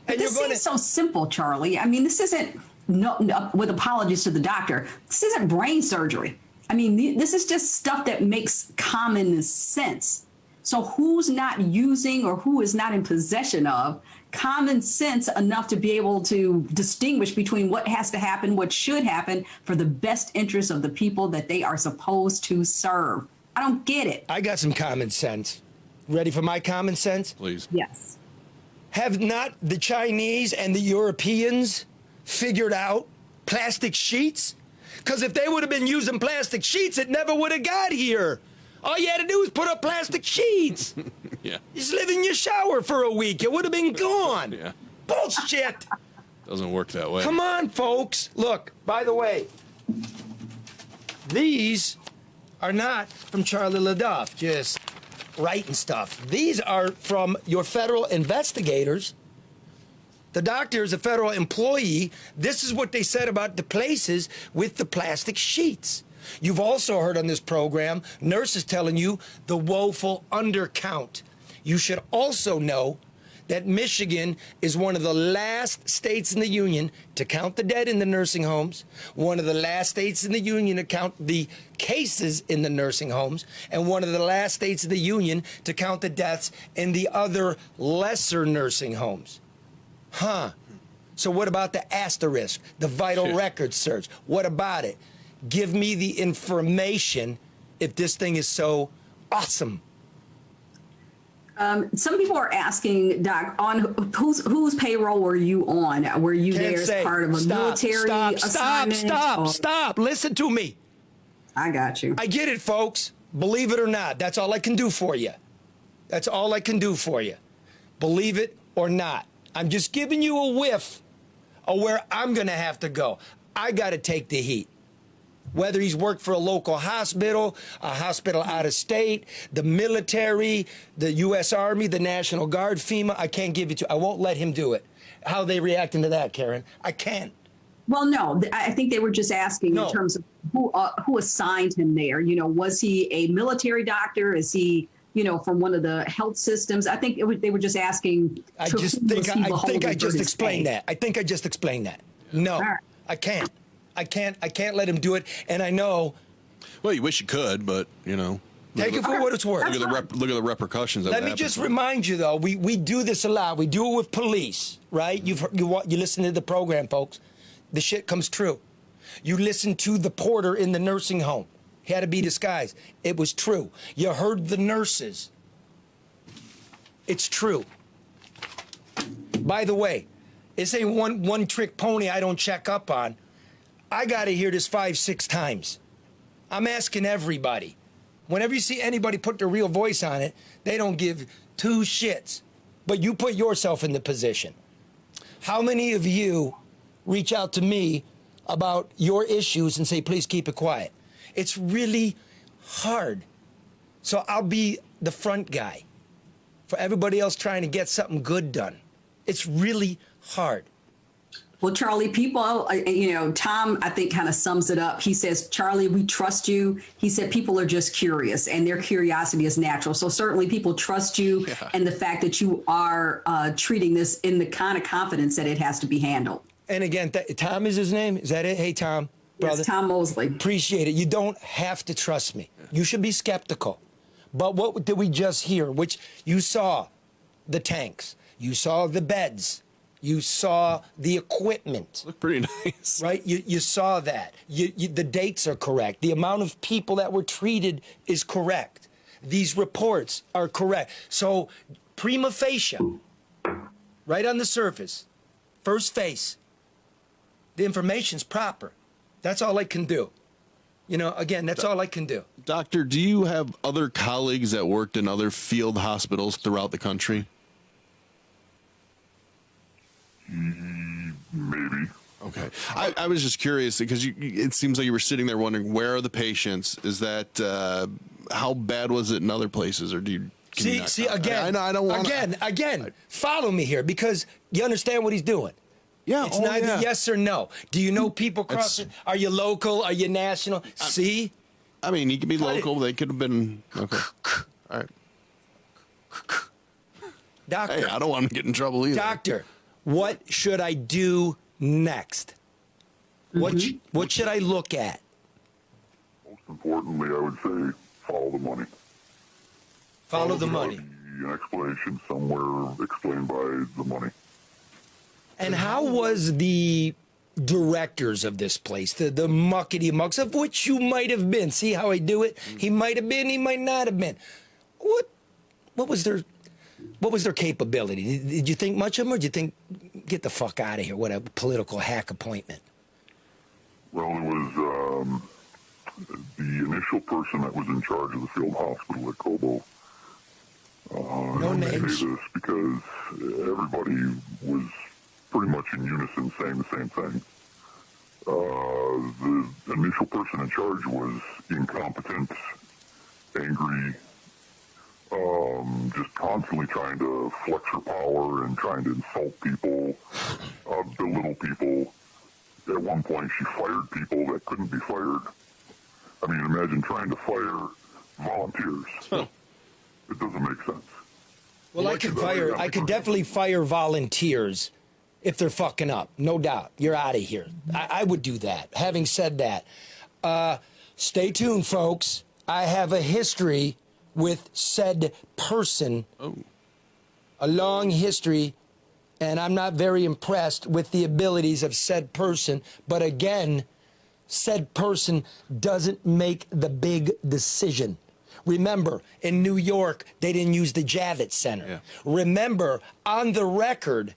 And this seems so simple, Charlie. This isn't, with apologies to the doctor, this isn't brain surgery. This is just stuff that makes common sense. So who's not using or who is not in possession of common sense enough to be able to distinguish between what has to happen, what should happen for the best interest of the people that they are supposed to serve? I don't get it. I got some common sense. Ready for my common sense? Please. Yes. Have not the Chinese and the Europeans figured out plastic sheets? Because if they would have been using plastic sheets, it never would have got here. All you had to do was put up plastic sheets. Yeah. Just live in your shower for a week. It would have been gone. Yeah. Bullshit. Doesn't work that way. Come on, folks. Look, by the way, these are not from Charlie LeDuff, just writing stuff. These are from your federal investigators. The doctor is a federal employee. This is what they said about the places with the plastic sheets. You've also heard on this program nurses telling you the woeful undercount. You should also know that Michigan is one of the last states in the union to count the dead in the nursing homes, one of the last states in the union to count the cases in the nursing homes, and one of the last states in the union to count the deaths in the other lesser nursing homes. Huh. So what about the asterisk, the vital records search? What about it? Give me the information if this thing is so awesome. Some people are asking, Doc, on whose payroll were you on? Were you there as part of a military assignment? Stop. Listen to me. I got you. I get it, folks. Believe it or not, that's all I can do for you. That's all I can do for you. Believe it or not. I'm just giving you a whiff of where I'm going to have to go. I got to take the heat. Whether he's worked for a local hospital, a hospital out of state, the military, the U.S. Army, the National Guard, FEMA, I can't give it to. I won't let him do it. How are they reacting to that, Karen? I can't. Well, no, I think they were just asking in terms of who assigned him there. Was he a military doctor? Is he, from one of the health systems? I think they were just asking. I think I just explained that. I think I just explained that. No, right. I can't. I can't let him do it. And I know. Well, you wish you could, but take it for what it's worth. Look at the repercussions. Let me just remind you, though, we do this a lot. We do it with police, right? You listen to the program, folks. The shit comes true. You listened to the porter in the nursing home. He had to be disguised. It was true. You heard the nurses. It's true. By the way, this ain't one trick pony I don't check up on. I got to hear this 5-6 times. I'm asking everybody. Whenever you see anybody put their real voice on it, they don't give two shits. But you put yourself in the position. How many of you reach out to me about your issues and say, please keep it quiet? It's really hard. So I'll be the front guy for everybody else trying to get something good done. It's really hard. Well, Charlie, people, Tom, I think, kind of sums it up. He says, Charlie, we trust you. He said people are just curious and their curiosity is natural. So certainly people trust you and the fact that you are treating this in the kind of confidence that it has to be handled. And again, Tom is his name. Is that it? Hey, Tom. Brother. Yes, Tom Mosley. Appreciate it. You don't have to trust me. You should be skeptical. But what did we just hear? Which you saw the tanks. You saw the beds. You saw the equipment. Look pretty nice. Right? You saw that. The dates are correct. The amount of people that were treated is correct. These reports are correct. So prima facie, right on the surface, first face, the information's proper. That's all I can do. Again, that's all I can do. Doctor, do you have other colleagues that worked in other field hospitals throughout the country? Maybe. Okay. I was just curious because it seems like you were sitting there wondering, where are the patients? Is that, how bad was it in other places? Or do you... See, again, I don't want again, follow me here because you understand what he's doing. Yeah, it's neither yes or no. Do you know people crossing? Are you local? Are you national? See? I mean, he could be local. They could have been... Okay. All right. Doctor. Hey, I don't want to get in trouble either. Doctor, what should I do next? What should I look at? Most importantly, I would say follow the money. Follow the money. An explanation somewhere explained by the money. And how was the directors of this place, the muckety mucks, of which you might have been? See how I do it? He might have been, he might not have been. What was their capability? Did you think much of them, or did you think, get the fuck out of here? What a political hack appointment. Well, it was the initial person that was in charge of the field hospital at Cobo. No names. I say this because everybody was pretty much in unison saying the same thing. The initial person in charge was incompetent, angry, just constantly trying to flex her power and trying to insult people, belittle people. At one point, she fired people that couldn't be fired. I mean, imagine trying to fire volunteers. Huh. It doesn't make sense. Well, I could definitely fire volunteers if they're fucking up, no doubt. You're out of here. I would do that. Having said that, stay tuned, folks. I have a history with said person, a long history, and I'm not very impressed with the abilities of said person. But again, said person doesn't make the big decision. Remember, in New York, they didn't use the Javits Center. Yeah. Remember, on the record,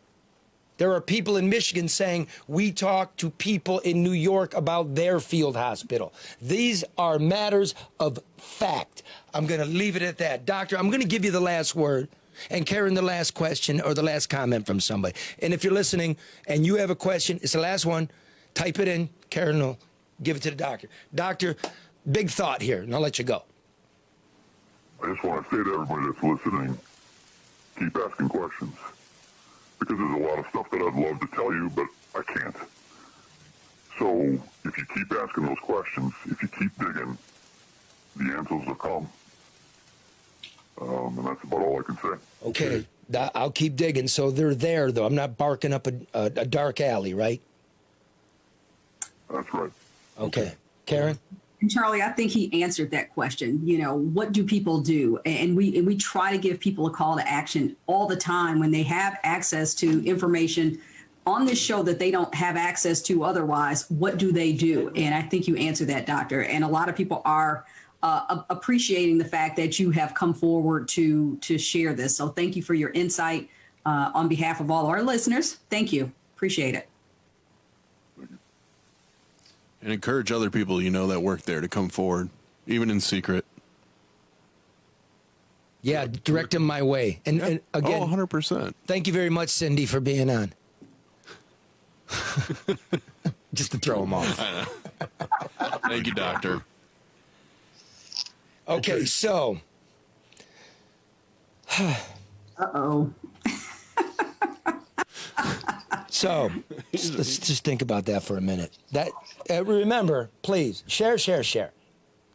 there are people in Michigan saying, we talked to people in New York about their field hospital. These are matters of fact. I'm going to leave it at that. Doctor, I'm going to give you the last word, and Karen, the last question or the last comment from somebody. And if you're listening and you have a question, it's the last one, type it in. Karen will give it to the doctor. Doctor, big thought here, and I'll let you go. I just want to say to everybody that's listening, keep asking questions. Because there's a lot of stuff that I'd love to tell you, but I can't. So if you keep asking those questions, if you keep digging, the answers will come. And that's about all I can say. Okay, I'll keep digging. So they're there, though. I'm not barking up a dark alley, right? That's right. Okay. Karen? And Charlie, I think he answered that question. What do people do? And we try to give people a call to action all the time when they have access to information on this show that they don't have access to otherwise, what do they do? And I think you answered that, Doctor. And a lot of people are appreciating the fact that you have come forward to share this. So thank you for your insight on behalf of all our listeners. Thank you. Appreciate it. And encourage other people that work there to come forward, even in secret. Yeah, direct them my way. And again, 100%. Thank you very much, Cindy, for being on. Just to throw them off. Thank you, Doctor. Okay, so. Uh-oh. So, let's just think about that for a minute. That remember, please, share.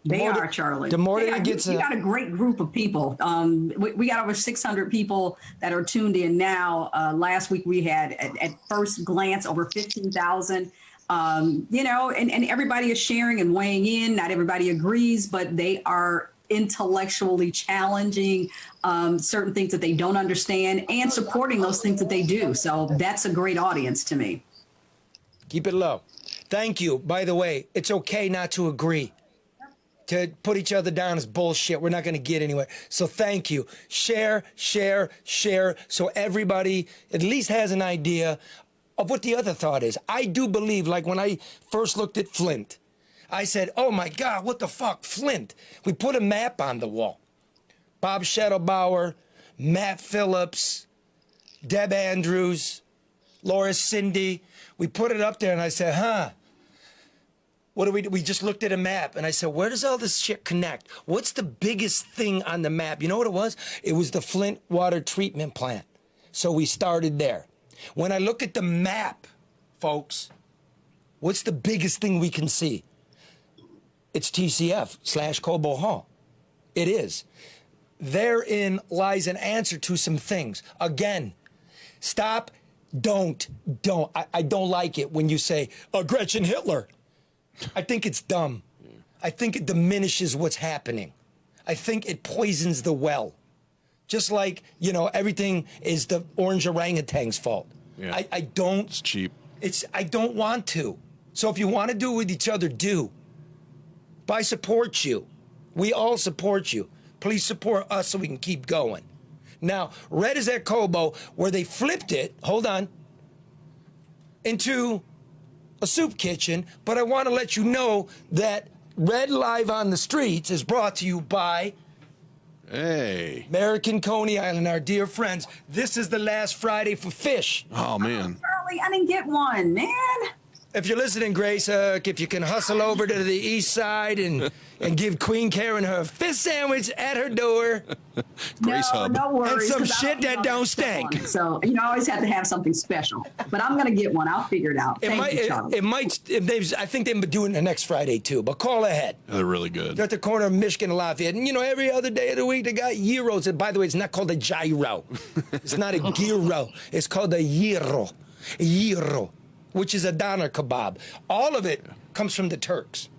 They are, Charlie. The more that it gets... You got a great group of people. We got over 600 people that are tuned in now. Last week we had, at first glance, over 15,000. And everybody is sharing and weighing in. Not everybody agrees, but they are intellectually challenging certain things that they don't understand and supporting those things that they do. So that's a great audience to me. Keep it low. Thank you. By the way, it's okay not to agree. To put each other down is bullshit. We're not going to get anywhere. So thank you. Share, so everybody at least has an idea of what the other thought is. I do believe, like when I first looked at Flint, I said, oh my God, what the fuck, Flint? We put a map on the wall. Bob Schettelbauer, Matt Phillips, Deb Andrews, Laura Cindy. We put it up there and I said, what do we do? We just looked at a map and I said, where does all this shit connect? What's the biggest thing on the map? You know what it was? It was the Flint water treatment plant. So we started there. When I look at the map, folks, what's the biggest thing we can see? It's TCF/Cobo Hall. It is. Therein lies an answer to some things. Again, stop, don't. I don't like it when you say, Gretchen Hitler. I think it's dumb. I think it diminishes what's happening. I think it poisons the well. Just like, everything is the orange orangutan's fault. Yeah. I don't. It's cheap. I don't want to. So if you want to do it with each other, do. But I support you. We all support you. Please support us so we can keep going. Now, Red is at Cobo, where they flipped it, hold on, into a soup kitchen, but I want to let you know that Red Live on the Streets is brought to you by American Coney Island, our dear friends. This is the last Friday for fish. Oh, man. Charlie, I didn't get one, man. If you're listening, Grace, if you can hustle over to the east side and give Queen Karen her fish sandwich at her door. Grace Hub. No worries. And some shit that don't stink. So, I always have to have something special. But I'm going to get one. I'll figure it out. Thank you, Charlie. I think they've been doing it next Friday, too. But call ahead. They're really good. They're at the corner of Michigan and Lafayette. And, every other day of the week, they got gyros. And by the way, it's not called a gyro. It's not a gyro. It's called a gyro. Gyro, which is a doner kebab. All of it comes from the Turks.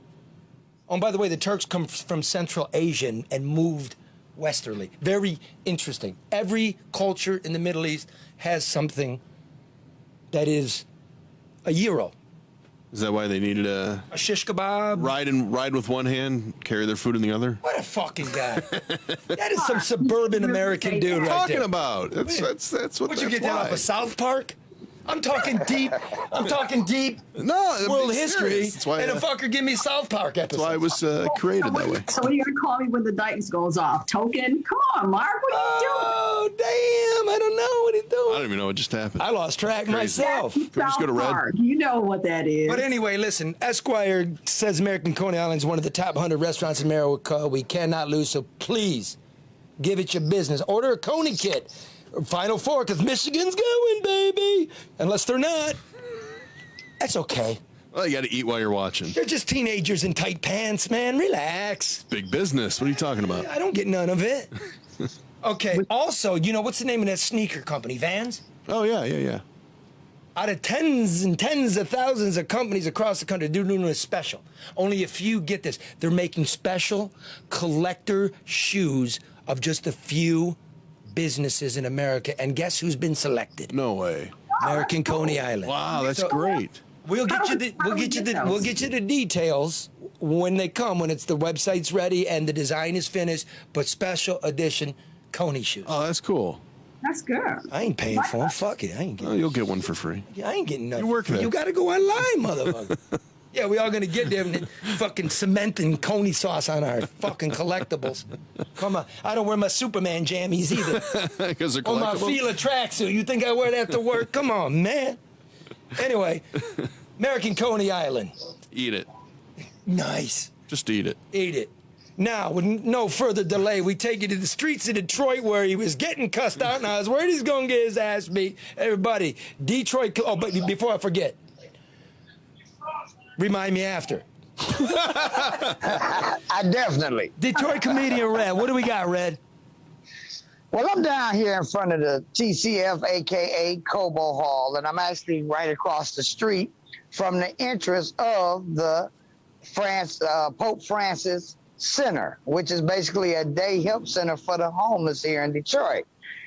Oh, and by the way, the Turks come from Central Asia and moved westerly. Very interesting. Every culture in the Middle East has something that is a gyro. Is that why they needed a shish kebab? Ride with one hand, carry their food in the other? What a fucking guy. That is some suburban American dude right talking there. About. That's what. Would you get that off of South Park? I'm talking deep. No, world history. That's why, and a fucker give me South Park episode. That's why it was created that way. So what are you going to call me when the dice goes off? Token? Come on, Mark. What are you doing? Oh, damn. I don't know what he's doing. I don't even know what just happened. I lost track myself. Can we just go to Red? You know what that is. But anyway, listen. Esquire says American Coney Island is one of the top 100 restaurants in America. We cannot lose, so please give it your business. Order a Coney kit. Final Four, because Michigan's going, baby. Unless they're not. That's okay. Well, you got to eat while you're watching. They're just teenagers in tight pants, man. Relax. Big business. What are you talking about? I don't get none of it. Okay. Also, what's the name of that sneaker company? Vans? Oh, yeah. Out of tens and tens of thousands of companies across the country, they're doing a special. Only a few get this. They're making special collector shoes of just a few businesses in America, and guess who's been selected? No way. American Coney Island. Wow, that's great. We'll get you the details when they come, when the website's ready and the design is finished, but special edition Coney shoes. Oh, that's cool. That's good. I ain't paying for them. Fuck it. I ain't getting. Oh, you'll get one for free. I ain't getting nothing. You work there. You got to go online, motherfucker. Yeah, we all gonna get there and fucking cementing Coney sauce on our fucking collectibles. Come on, I don't wear my Superman jammies either. Because they're Or my collectible. Fila tracksuit. You think I wear that to work? Come on, man. Anyway, American Coney Island. Eat it. Nice. Just eat it. Eat it. Now, with no further delay, we take you to the streets of Detroit where he was getting cussed out, and I was worried he's going to get his ass beat. Everybody, Detroit. Oh, but before I forget, remind me after. I definitely. Detroit comedian Red. What do we got, Red? Well, I'm down here in front of the TCF, a.k.a. Cobo Hall, and I'm actually right across the street from the entrance of the Pope Francis Center, which is basically a day help center for the homeless here in Detroit.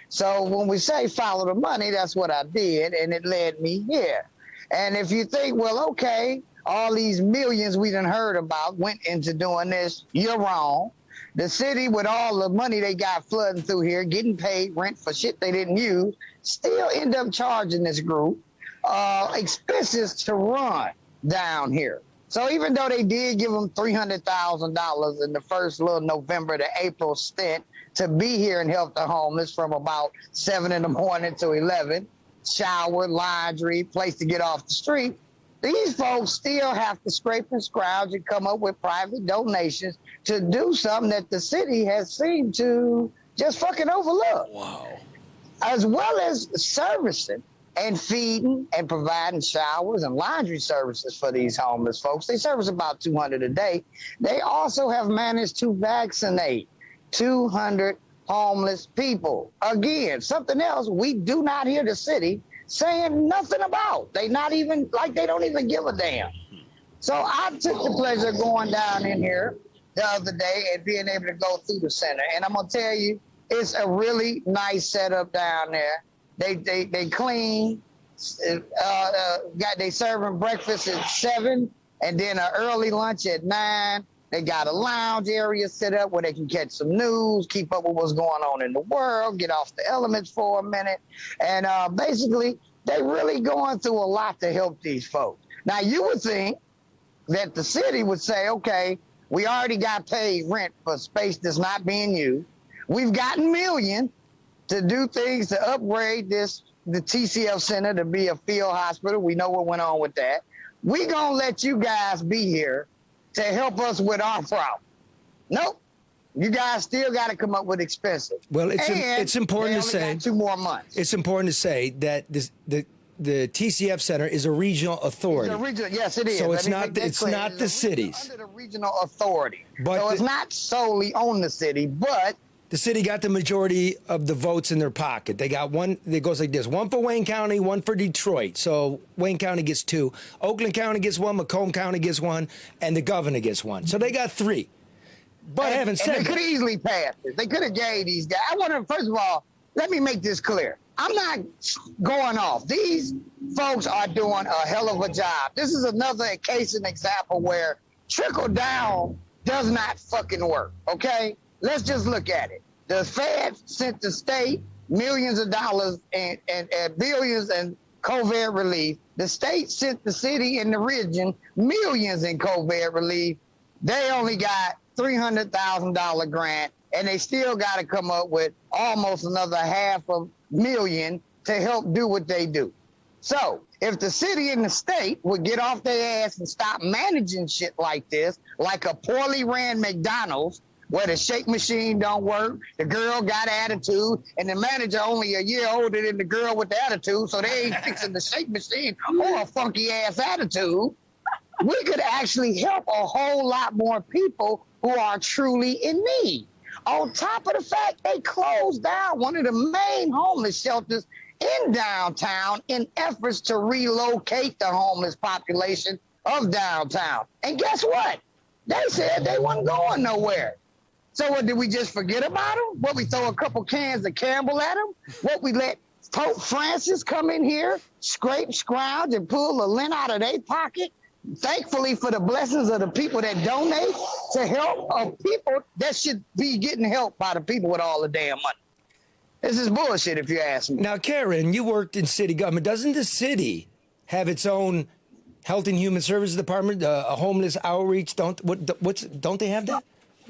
So when we say follow the money, that's what I did, and it led me here. And if you think, well, okay, all these millions we done heard about went into doing this, you're wrong. The city, with all the money they got flooding through here, getting paid rent for shit they didn't use, still end up charging this group expenses to run down here. So even though they did give them $300,000 in the first little November to April stint to be here and help the homeless from about 7 in the morning to 11, shower, laundry, place to get off the street, these folks still have to scrape and scrounge and come up with private donations to do something that the city has seemed to just fucking overlook. Wow. As well as servicing and feeding and providing showers and laundry services for these homeless folks. They service about 200 a day. They also have managed to vaccinate 200 homeless people. Again, something else we do not hear the city saying nothing about. They not even, like they don't even give a damn. So I took the pleasure of going down in here the other day and being able to go through the center. And I'm going to tell you, it's a really nice setup down there. They clean, they serving breakfast at 7 and then an early lunch at 9. They got a lounge area set up where they can catch some news, keep up with what's going on in the world, get off the elements for a minute. And basically, they really going through a lot to help these folks. Now, you would think that the city would say, okay, we already got paid rent for space that's not being used. We've gotten millions to do things to upgrade the TCF Center to be a field hospital. We know what went on with that. We gonna let you guys be here to help us with our problem. Nope. You guys still got to come up with expenses. Well, it's important to say 2 more months. It's important to say that the TCF Center is a regional authority. Yes, it is. So it's not the cities. Under the regional authority. But so it's not solely on the city, but the city got the majority of the votes in their pocket. They got one that goes like this: one for Wayne County, one for Detroit. So Wayne County gets 2, Oakland County gets 1, Macomb County gets 1, and the governor gets 1. So they got 3. But having said they that, could easily pass this. They could have gave these guys. I want to, first of all, let me make this clear. I'm not going off. These folks are doing a hell of a job. This is another case and example where trickle down does not fucking work, okay? Let's just look at it. The feds sent the state millions of dollars and billions in COVID relief. The state sent the city and the region millions in COVID relief. They only got $300,000 grant, and they still got to come up with almost another $500,000 to help do what they do. So if the city and the state would get off their ass and stop managing shit like this, like a poorly ran McDonald's, where the shake machine don't work, the girl got attitude, and the manager only a year older than the girl with the attitude, so they ain't fixing the shake machine or a funky-ass attitude, we could actually help a whole lot more people who are truly in need. On top of the fact they closed down one of the main homeless shelters in downtown in efforts to relocate the homeless population of downtown. And guess what? They said they wasn't going nowhere. So what, did we just forget about them? What, we throw a couple cans of Campbell at them? What, we let Pope Francis come in here, scrape, scrounge, and pull the lint out of their pocket. Thankfully for the blessings of the people that donate to help people that should be getting help by the people with all the damn money. This is bullshit, if you ask me. Now, Karen, you worked in city government. Doesn't the city have its own Health and Human Services Department, a homeless outreach? Don't they have that?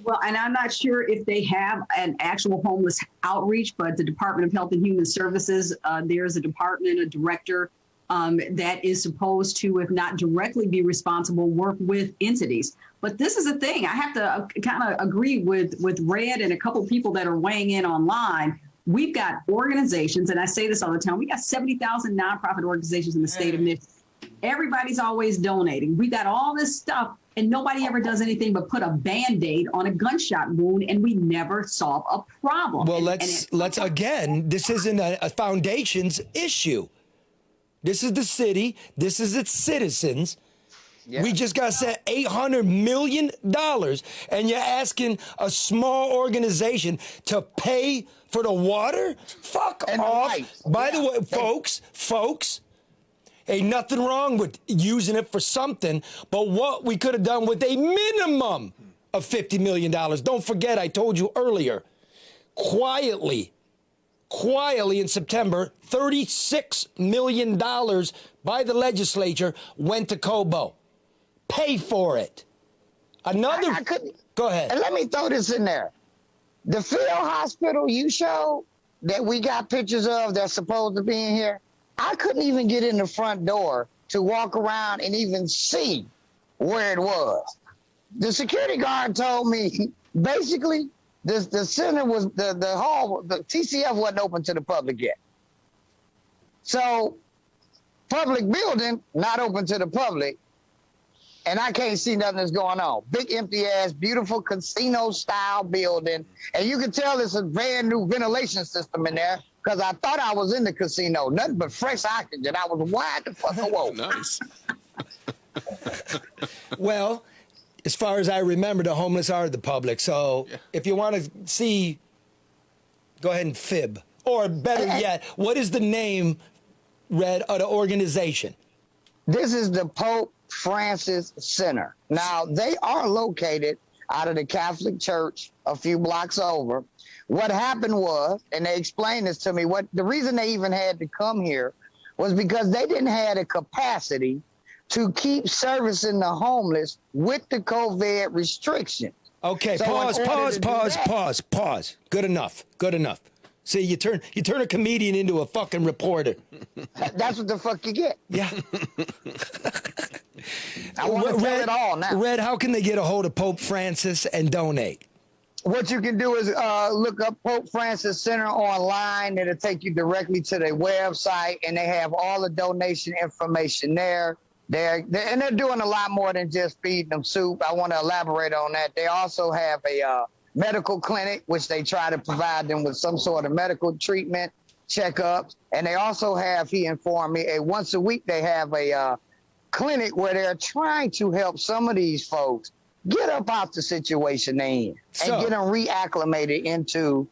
Well, and I'm not sure if they have an actual homeless outreach, but the Department of Health and Human Services, there's a department, a director that is supposed to, if not directly be responsible, work with entities. But this is a thing. I have to kind of agree with Red and a couple of people that are weighing in online. We've got organizations, and I say this all the time, we got 70,000 nonprofit organizations in the state of Michigan. Everybody's always donating. We got all this stuff, and nobody ever does anything but put a Band-Aid on a gunshot wound, and we never solve a problem. Well, let's again, this isn't a foundation's issue. This is the city. This is its citizens. Yeah. We just got sent $800 million, and you're asking a small organization to pay for the water? Fuck off. By the way, folks, ain't nothing wrong with using it for something, but what we could have done with a minimum of $50 million. Don't forget, I told you earlier, quietly in September, $36 million by the legislature went to Cobo. Pay for it. Go ahead. And let me throw this in there. The field hospital you showed that we got pictures of that's supposed to be in here, I couldn't even get in the front door to walk around and even see where it was. The security guard told me basically the center was the hall, the TCF wasn't open to the public yet. So public building not open to the public, and I can't see nothing that's going on. Big empty ass, beautiful casino style building, and you can tell it's a brand new ventilation system in there because I thought I was in the casino. Nothing but fresh oxygen. I was wide the fuck awake. Nice. Well, as far as I remember, the homeless are the public. So if you want to see, go ahead and fib. Or better yet, what is the name, Red, of the organization? This is the Pope Francis Center. Now, they are located out of the Catholic Church a few blocks over. What happened was, and they explained this to me, the reason they even had to come here was because they didn't have the capacity to keep servicing the homeless with the COVID restrictions. Okay, so pause. Good enough. See, you turn a comedian into a fucking reporter. That's what the fuck you get. Yeah. I want to tell it all now. Red, how can they get a hold of Pope Francis and donate? What you can do is look up Pope Francis Center online. It'll take you directly to their website, and they have all the donation information there. They're doing a lot more than just feeding them soup. I want to elaborate on that. They also have a medical clinic, which they try to provide them with some sort of medical treatment, checkups. And they also have, he informed me, once a week they have a clinic where they're trying to help some of these folks get up out the situation they're in and get them reacclimated into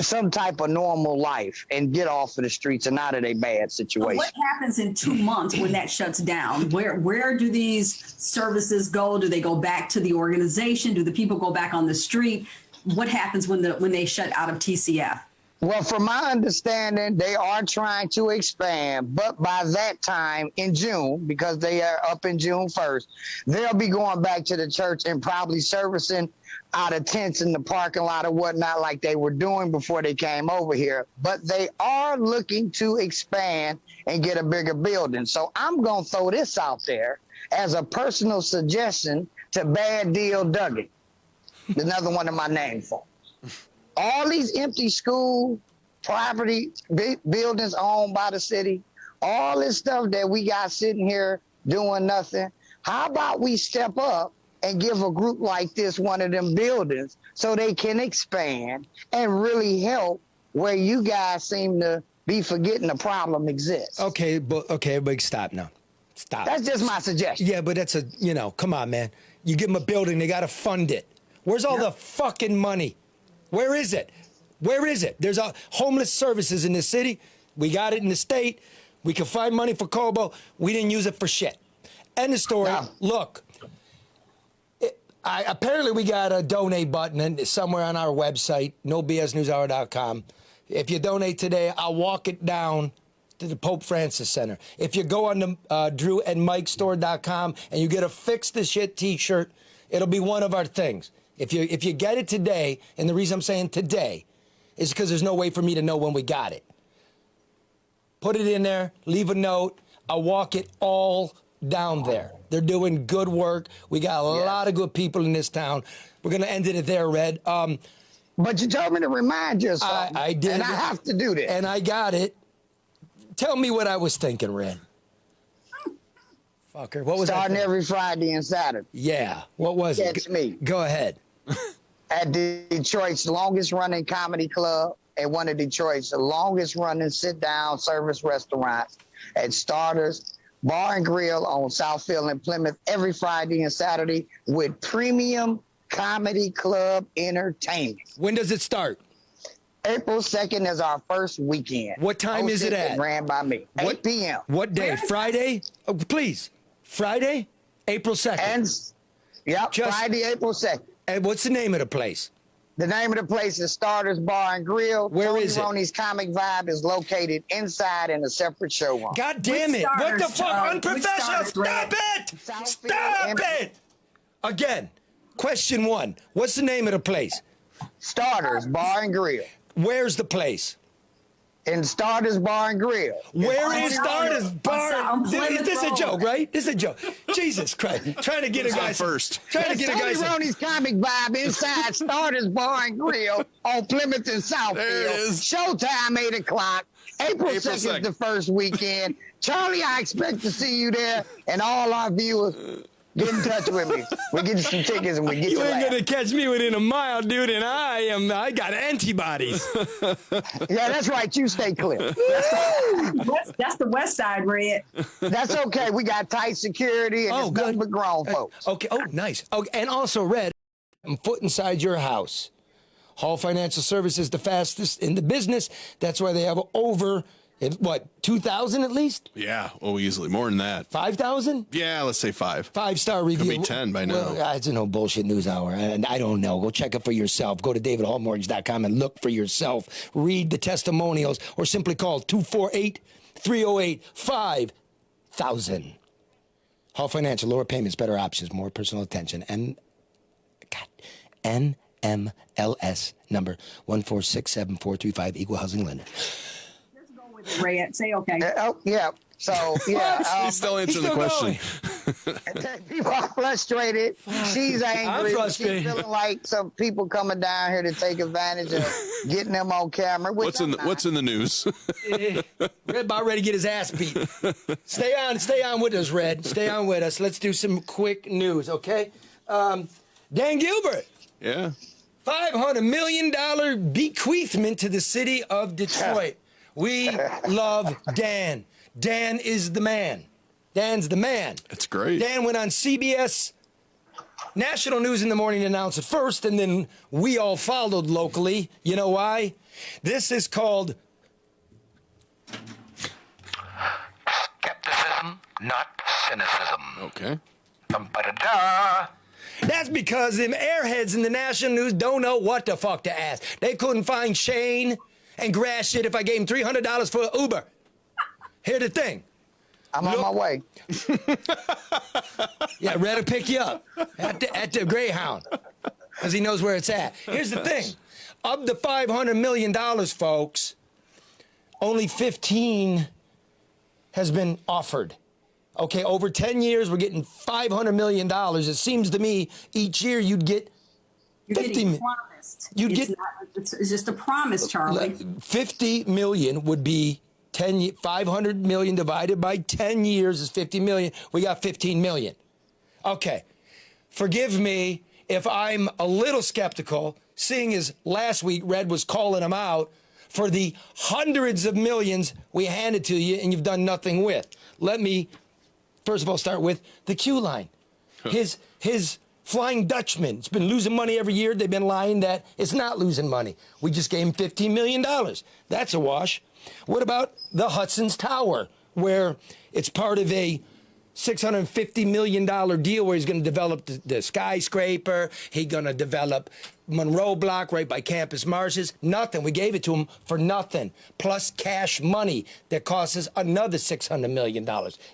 some type of normal life and get off of the streets and out of a bad situation. What happens in 2 months when that shuts down? Where do these services go? Do they go back to the organization? Do the people go back on the street? What happens when they shut out of TCF? Well, from my understanding, they are trying to expand, but by that time in June, because they are up in June 1st, they'll be going back to the church and probably servicing out of tents in the parking lot or whatnot like they were doing before they came over here. But they are looking to expand and get a bigger building. So I'm going to throw this out there as a personal suggestion to Bad Deal Dougie, another one of my name for. All these empty school property buildings owned by the city, all this stuff that we got sitting here doing nothing. How about we step up and give a group like this one of them buildings so they can expand and really help where you guys seem to be forgetting the problem exists. Okay, but stop now. Stop. That's just my suggestion. Yeah, but that's come on, man. You give them a building, they got to fund it. Where's all the fucking money? Where is it? There's homeless services in the city. We got it in the state. We could find money for Cobo. We didn't use it for shit. End of story. No. Look, apparently we got a donate button somewhere on our website, nobsnewshour.com. If you donate today, I'll walk it down to the Pope Francis Center. If you go on the drewandmikestore.com and you get a Fix the Shit t-shirt, it'll be one of our things. If you get it today, and the reason I'm saying today is because there's no way for me to know when we got it. Put it in there, leave a note. I'll walk it all down there. They're doing good work. We got a lot of good people in this town. We're going to end it there, Red. But you told me to remind you of something. I did. And I have to do this. And I got it. Tell me what I was thinking, Red. Fucker. What was Starting that? every Friday and Saturday. Yeah. What was it? Catch me. Go ahead. At Detroit's longest running comedy club and one of Detroit's longest running sit-down service restaurants at Starters Bar and Grill on Southfield and Plymouth every Friday and Saturday with premium comedy club entertainment. When does it start? April 2nd is our first weekend. What time is it at? Ran by me. 8 p.m. What day? Friday? Oh, please. Friday? April 2nd. And, yep, Friday, April 2nd. And what's the name of the place? The name of the place is Starters Bar and Grill. Where is it? Ronnie's Comic Vibe is located inside in a separate showroom. God damn it. What the fuck? Unprofessional. Stop it. Stop it. Again, question one. What's the name of the place? Starters Bar and Grill. Where's the place? In Starters Bar and Grill. Where is Starters Bar? This is a joke, right? This is a joke. Jesus Christ. Trying to get a guy first. Trying to get a guy. Ronnie's Comic Vibe inside Starters Bar and Grill on Plymouth and Southfield. There it is. Showtime 8 o'clock. April 2nd is the first weekend. Charlie, I expect to see you there, and all our viewers. Get in touch with me. We get you some tickets and we get you. You ain't gonna catch me within a mile, dude, and I got antibodies. Yeah, that's right. You stay clear. That's the West Side, Red. That's okay. We got tight security and it's nothing but grown folks. Okay. Oh, nice. Okay. And also, Red, I'm foot inside your house. Hall Financial Services, the fastest in the business. That's why they have over, 2,000 at least? Yeah, easily. More than that. 5,000? Yeah, let's say 5. 5-star review. Could be 10 by now. Well, it's a no bullshit news hour. And I don't know. Go check it for yourself. Go to davidhallmortgage.com and look for yourself. Read the testimonials or simply call 248-308-5000. Hall Financial, lower payments, better options, more personal attention. NMLS number 1467435, equal housing lender. Red, say okay. Oh, yeah. So, yeah. He's still answering the question. People are frustrated. She's angry. I'm frustrated. She's feeling like some people coming down here to take advantage of getting them on camera. What's in the news? Red about ready to get his ass beat. Stay on with us, Red. Stay on with us. Let's do some quick news, okay? Dan Gilbert. Yeah. $500 million bequeathment to the city of Detroit. We love Dan. Dan is the man. Dan's the man. That's great. Dan went on CBS National News in the morning to announce it first, and then we all followed locally. You know why? This is called Skepticism, not cynicism. Okay. Ba-da-da. That's because them airheads in the national news don't know what the fuck to ask. They couldn't find Shane and grass shit if I gave him $300 for an Uber. Here's the thing. I'm on my way. Yeah, Red will pick you up at the Greyhound because he knows where it's at. Here's the thing. Of the $500 million, folks, only 15 has been offered. Okay, over 10 years, we're getting $500 million. It seems to me each year you'd get 50 million. It's just a promise, Charlie. 50 million would be 500 million divided by 10 years is 50 million. We got 15 million. Okay. Forgive me if I'm a little skeptical, seeing as last week Red was calling them out for the hundreds of millions we handed to you and you've done nothing with. Let me, first of all, start with the Q line. His Flying Dutchman. It's been losing money every year. They've been lying that it's not losing money. We just gave him $15 million. That's a wash. What about the Hudson's Tower, where it's part of a $650 million deal where he's going to develop the skyscraper. He's going to develop Monroe Block right by Campus Marshes. Nothing. We gave it to him for nothing. Plus cash money that costs us another $600 million.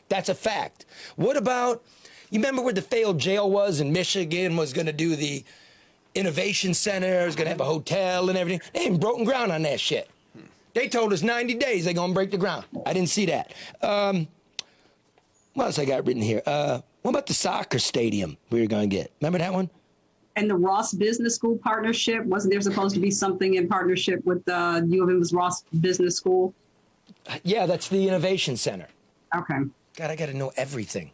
That's a fact. What about, you remember where the failed jail was in Michigan, was going to do the Innovation Center, was going to have a hotel and everything? They ain't broken ground on that shit. They told us 90 days they're going to break the ground. I didn't see that. What else I got written here? What about the soccer stadium we were going to get? Remember that one? And the Ross Business School partnership, wasn't there supposed to be something in partnership with U of M's Ross Business School? Yeah, that's the Innovation Center. Okay. God, I got to know everything.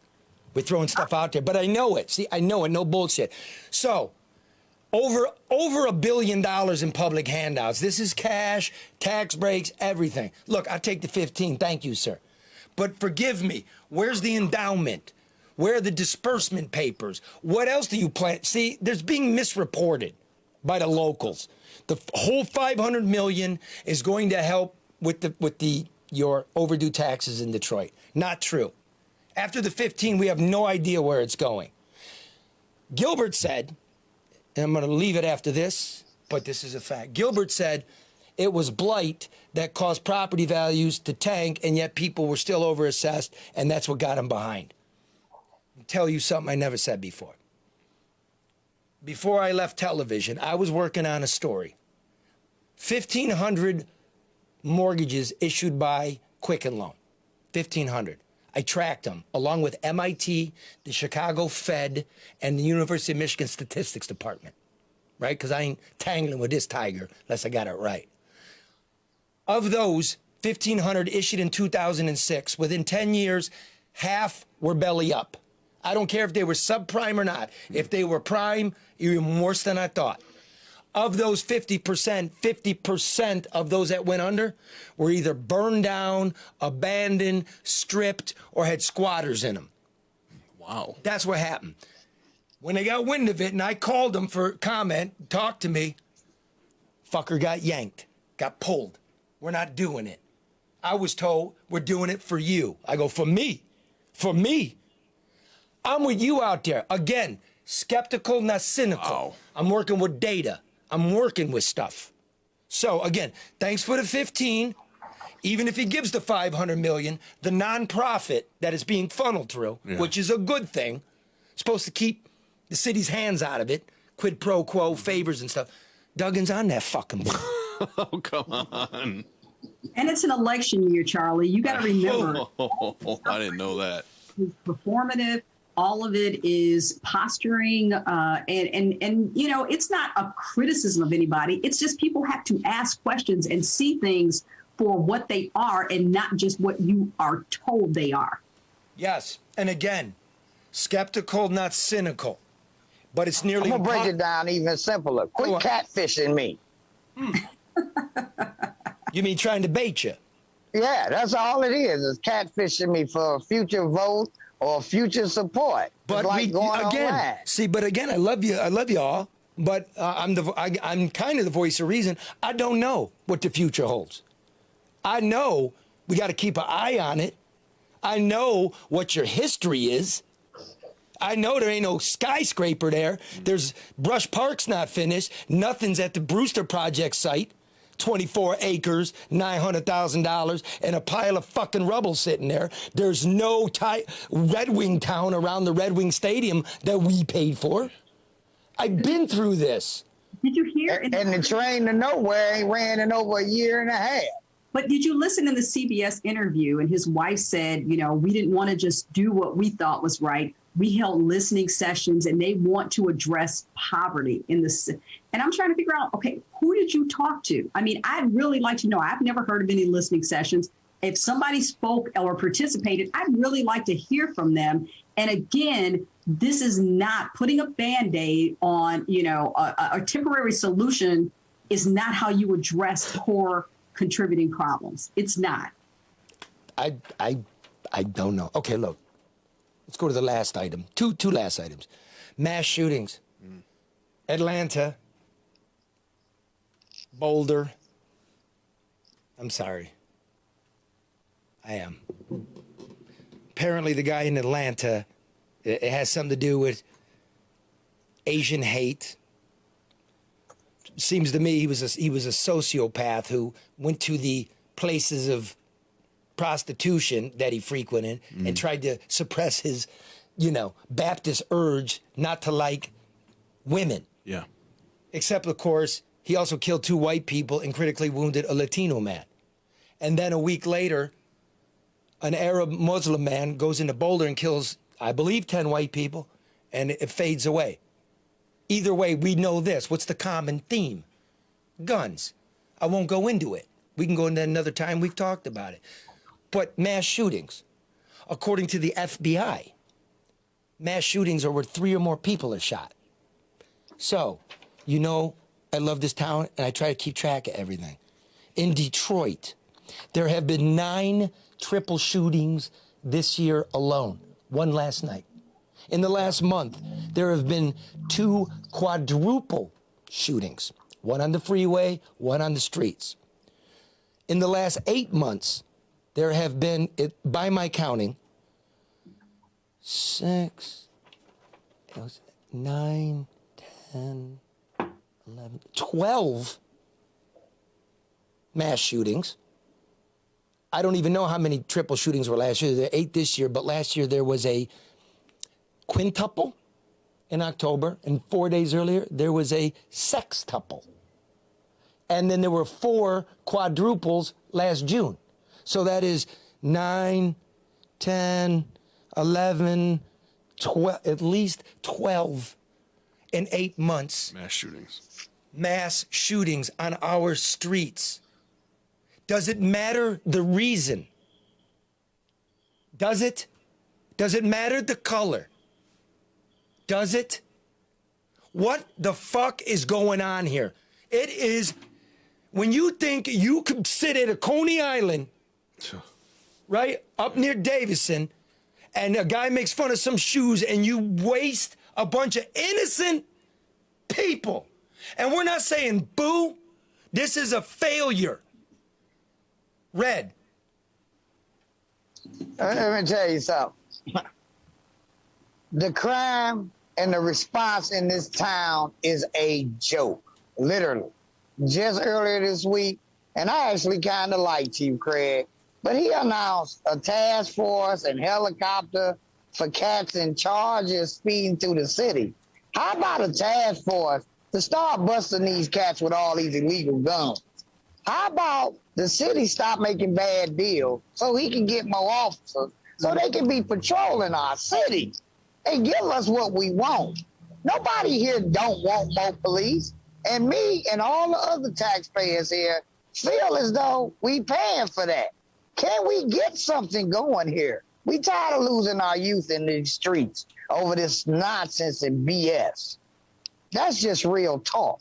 We're throwing stuff out there, but I know it. See, I know it. No bullshit. So, over $1 billion in public handouts. This is cash, tax breaks, everything. Look, I'll take the 15. Thank you, sir. But forgive me, where's the endowment? Where are the disbursement papers? What else do you plan? See, there's being misreported by the locals. The whole $500 million is going to help with your overdue taxes in Detroit. Not true. After the 15, we have no idea where it's going. Gilbert said, and I'm going to leave it after this, but this is a fact. Gilbert said it was blight that caused property values to tank, and yet people were still overassessed, and that's what got them behind. I'll tell you something I never said before. Before I left television, I was working on a story. 1,500 mortgages issued by Quicken Loan. 1,500. I tracked them, along with MIT, the Chicago Fed, and the University of Michigan Statistics Department. Right? Because I ain't tangling with this tiger unless I got it right. Of those 1,500 issued in 2006, within 10 years, half were belly up. I don't care if they were subprime or not. If they were prime, even worse than I thought. Of those 50% of those that went under were either burned down, abandoned, stripped, or had squatters in them. Wow. That's what happened. When they got wind of it, and I called them for comment, talk to me, fucker got yanked, got pulled. We're not doing it. I was told we're doing it for you. I go, for me. For me. I'm with you out there. Again, skeptical, not cynical. Wow. I'm working with data. I'm working with stuff. So, again, thanks for the 15. Even if he gives the $500 million, the nonprofit that is being funneled through, which is a good thing, supposed to keep the city's hands out of it, quid pro quo, favors and stuff. Duggan's on that fucking board. Oh, come on. And it's an election year, Charlie. You got to remember. I didn't know that. It's performative. All of it is posturing. And you know, it's not a criticism of anybody. It's just people have to ask questions and see things for what they are and not just what you are told they are. Yes. And again, skeptical, not cynical. But it's nearly I'm going to break it down even simpler. Quit catfishing me. You mean trying to bait you? Yeah, that's all it is catfishing me for a future vote or future support. But like again, I love you. I love you all. But I'm kind of the voice of reason. I don't know what the future holds. I know we got to keep an eye on it. I know what your history is. I know there ain't no skyscraper there. There's Brush Park's not finished. Nothing's at the Brewster Project site. 24 acres, $900,000, and a pile of fucking rubble sitting there. There's no Red Wing town around the Red Wing Stadium that we paid for. I've been through this. Did you hear? And the train to nowhere ain't ran in over a year and a half. But did you listen in the CBS interview? And his wife said, you know, we didn't want to just do what we thought was right. We held listening sessions, and they want to address poverty in this. And I'm trying to figure out, okay, who did you talk to? I mean, I'd really like to know. I've never heard of any listening sessions. If somebody spoke or participated, I'd really like to hear from them. And again, this is not putting a Band-Aid on, you know, a temporary solution is not how you address core contributing problems. It's not. I don't know. Okay, look. Let's go to the last item. Two last items. Mass shootings. Atlanta. Boulder. I'm sorry. I am. Apparently the guy in Atlanta, it has something to do with Asian hate. Seems to me he was a sociopath who went to the places of prostitution that he frequented and tried to suppress his, Baptist urge not to like women. Yeah. Except, of course, he also killed 2 white people and critically wounded a Latino man. And then a week later, an Arab Muslim man goes into Boulder and kills, I believe, 10 white people, and it fades away. Either way, we know this. What's the common theme? Guns. I won't go into it. We can go into another time. We've talked about it. But mass shootings, according to the FBI, mass shootings are where 3 or more people are shot. So, I love this town, and I try to keep track of everything. In Detroit, there have been 9 triple shootings this year alone. 1 last night. In the last month, there have been 2 quadruple shootings. 1 on the freeway, 1 on the streets. In the last 8 months, there have been, by my counting, 9, 10, 11, 12 mass shootings. I don't even know how many triple shootings were last year. There were 8 this year, but last year there was a quintuple in October, and 4 days earlier there was a sextuple. And then there were 4 quadruples last June. So that is 9, 10, 11, 12, at least 12 in 8 months. Mass shootings. Mass shootings on our streets. Does it matter the reason? Does it? Does it matter the color? Does it? What the fuck is going on here? It is, when you think you could sit at a Coney Island, right, up near Davison, and a guy makes fun of some shoes and you waste a bunch of innocent people. And we're not saying boo. This is a failure. Red. Let me tell you something. The crime and the response in this town is a joke, literally. Just earlier this week, and I actually kind of like Chief Craig, but he announced a task force and helicopter for cats in charge of speeding through the city. How about a task force to start busting these cats with all these illegal guns? How about the city stop making bad deals so he can get more officers so they can be patrolling our city and give us what we want? Nobody here don't want more police. And me and all the other taxpayers here feel as though we paying for that. Can we get something going here? We tired of losing our youth in these streets over this nonsense and BS. That's just real talk.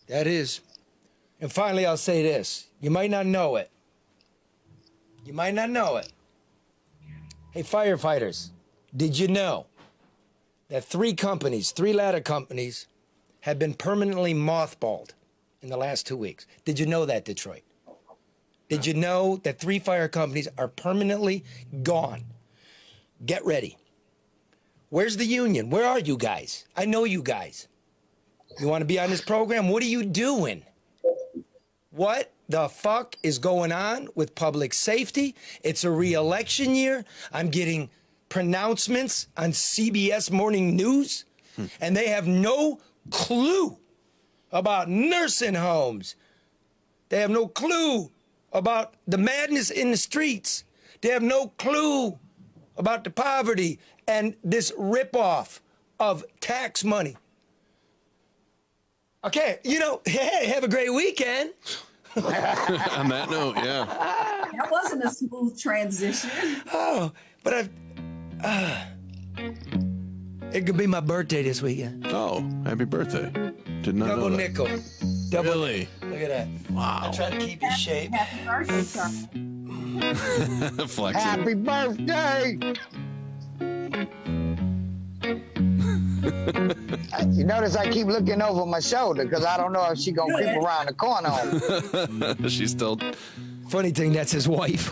That is. And finally, I'll say this. You might not know it. You might not know it. Hey, firefighters, did you know that 3 ladder companies, have been permanently mothballed in the last 2 weeks? Did you know that, Detroit? Did you know that 3 fire companies are permanently gone? Get ready. Where's the union? Where are you guys? I know you guys. You want to be on this program? What are you doing? What the fuck is going on with public safety? It's a re-election year. I'm getting pronouncements on CBS Morning News, and they have no clue about nursing homes. They have no clue about the madness in the streets. They have no clue about the poverty and this ripoff of tax money. Okay, hey, have a great weekend. On that note, yeah. That wasn't a smooth transition. Oh, but it could be my birthday this weekend. Oh, happy birthday. Did not Double know that. nickel. Double. Really? Look at that. Wow. I try to keep in shape. Happy birthday, sir. Flexing. Happy birthday! You notice I keep looking over my shoulder because I don't know if she gonna creep around the corner on me. She's still. Funny thing, that's his wife.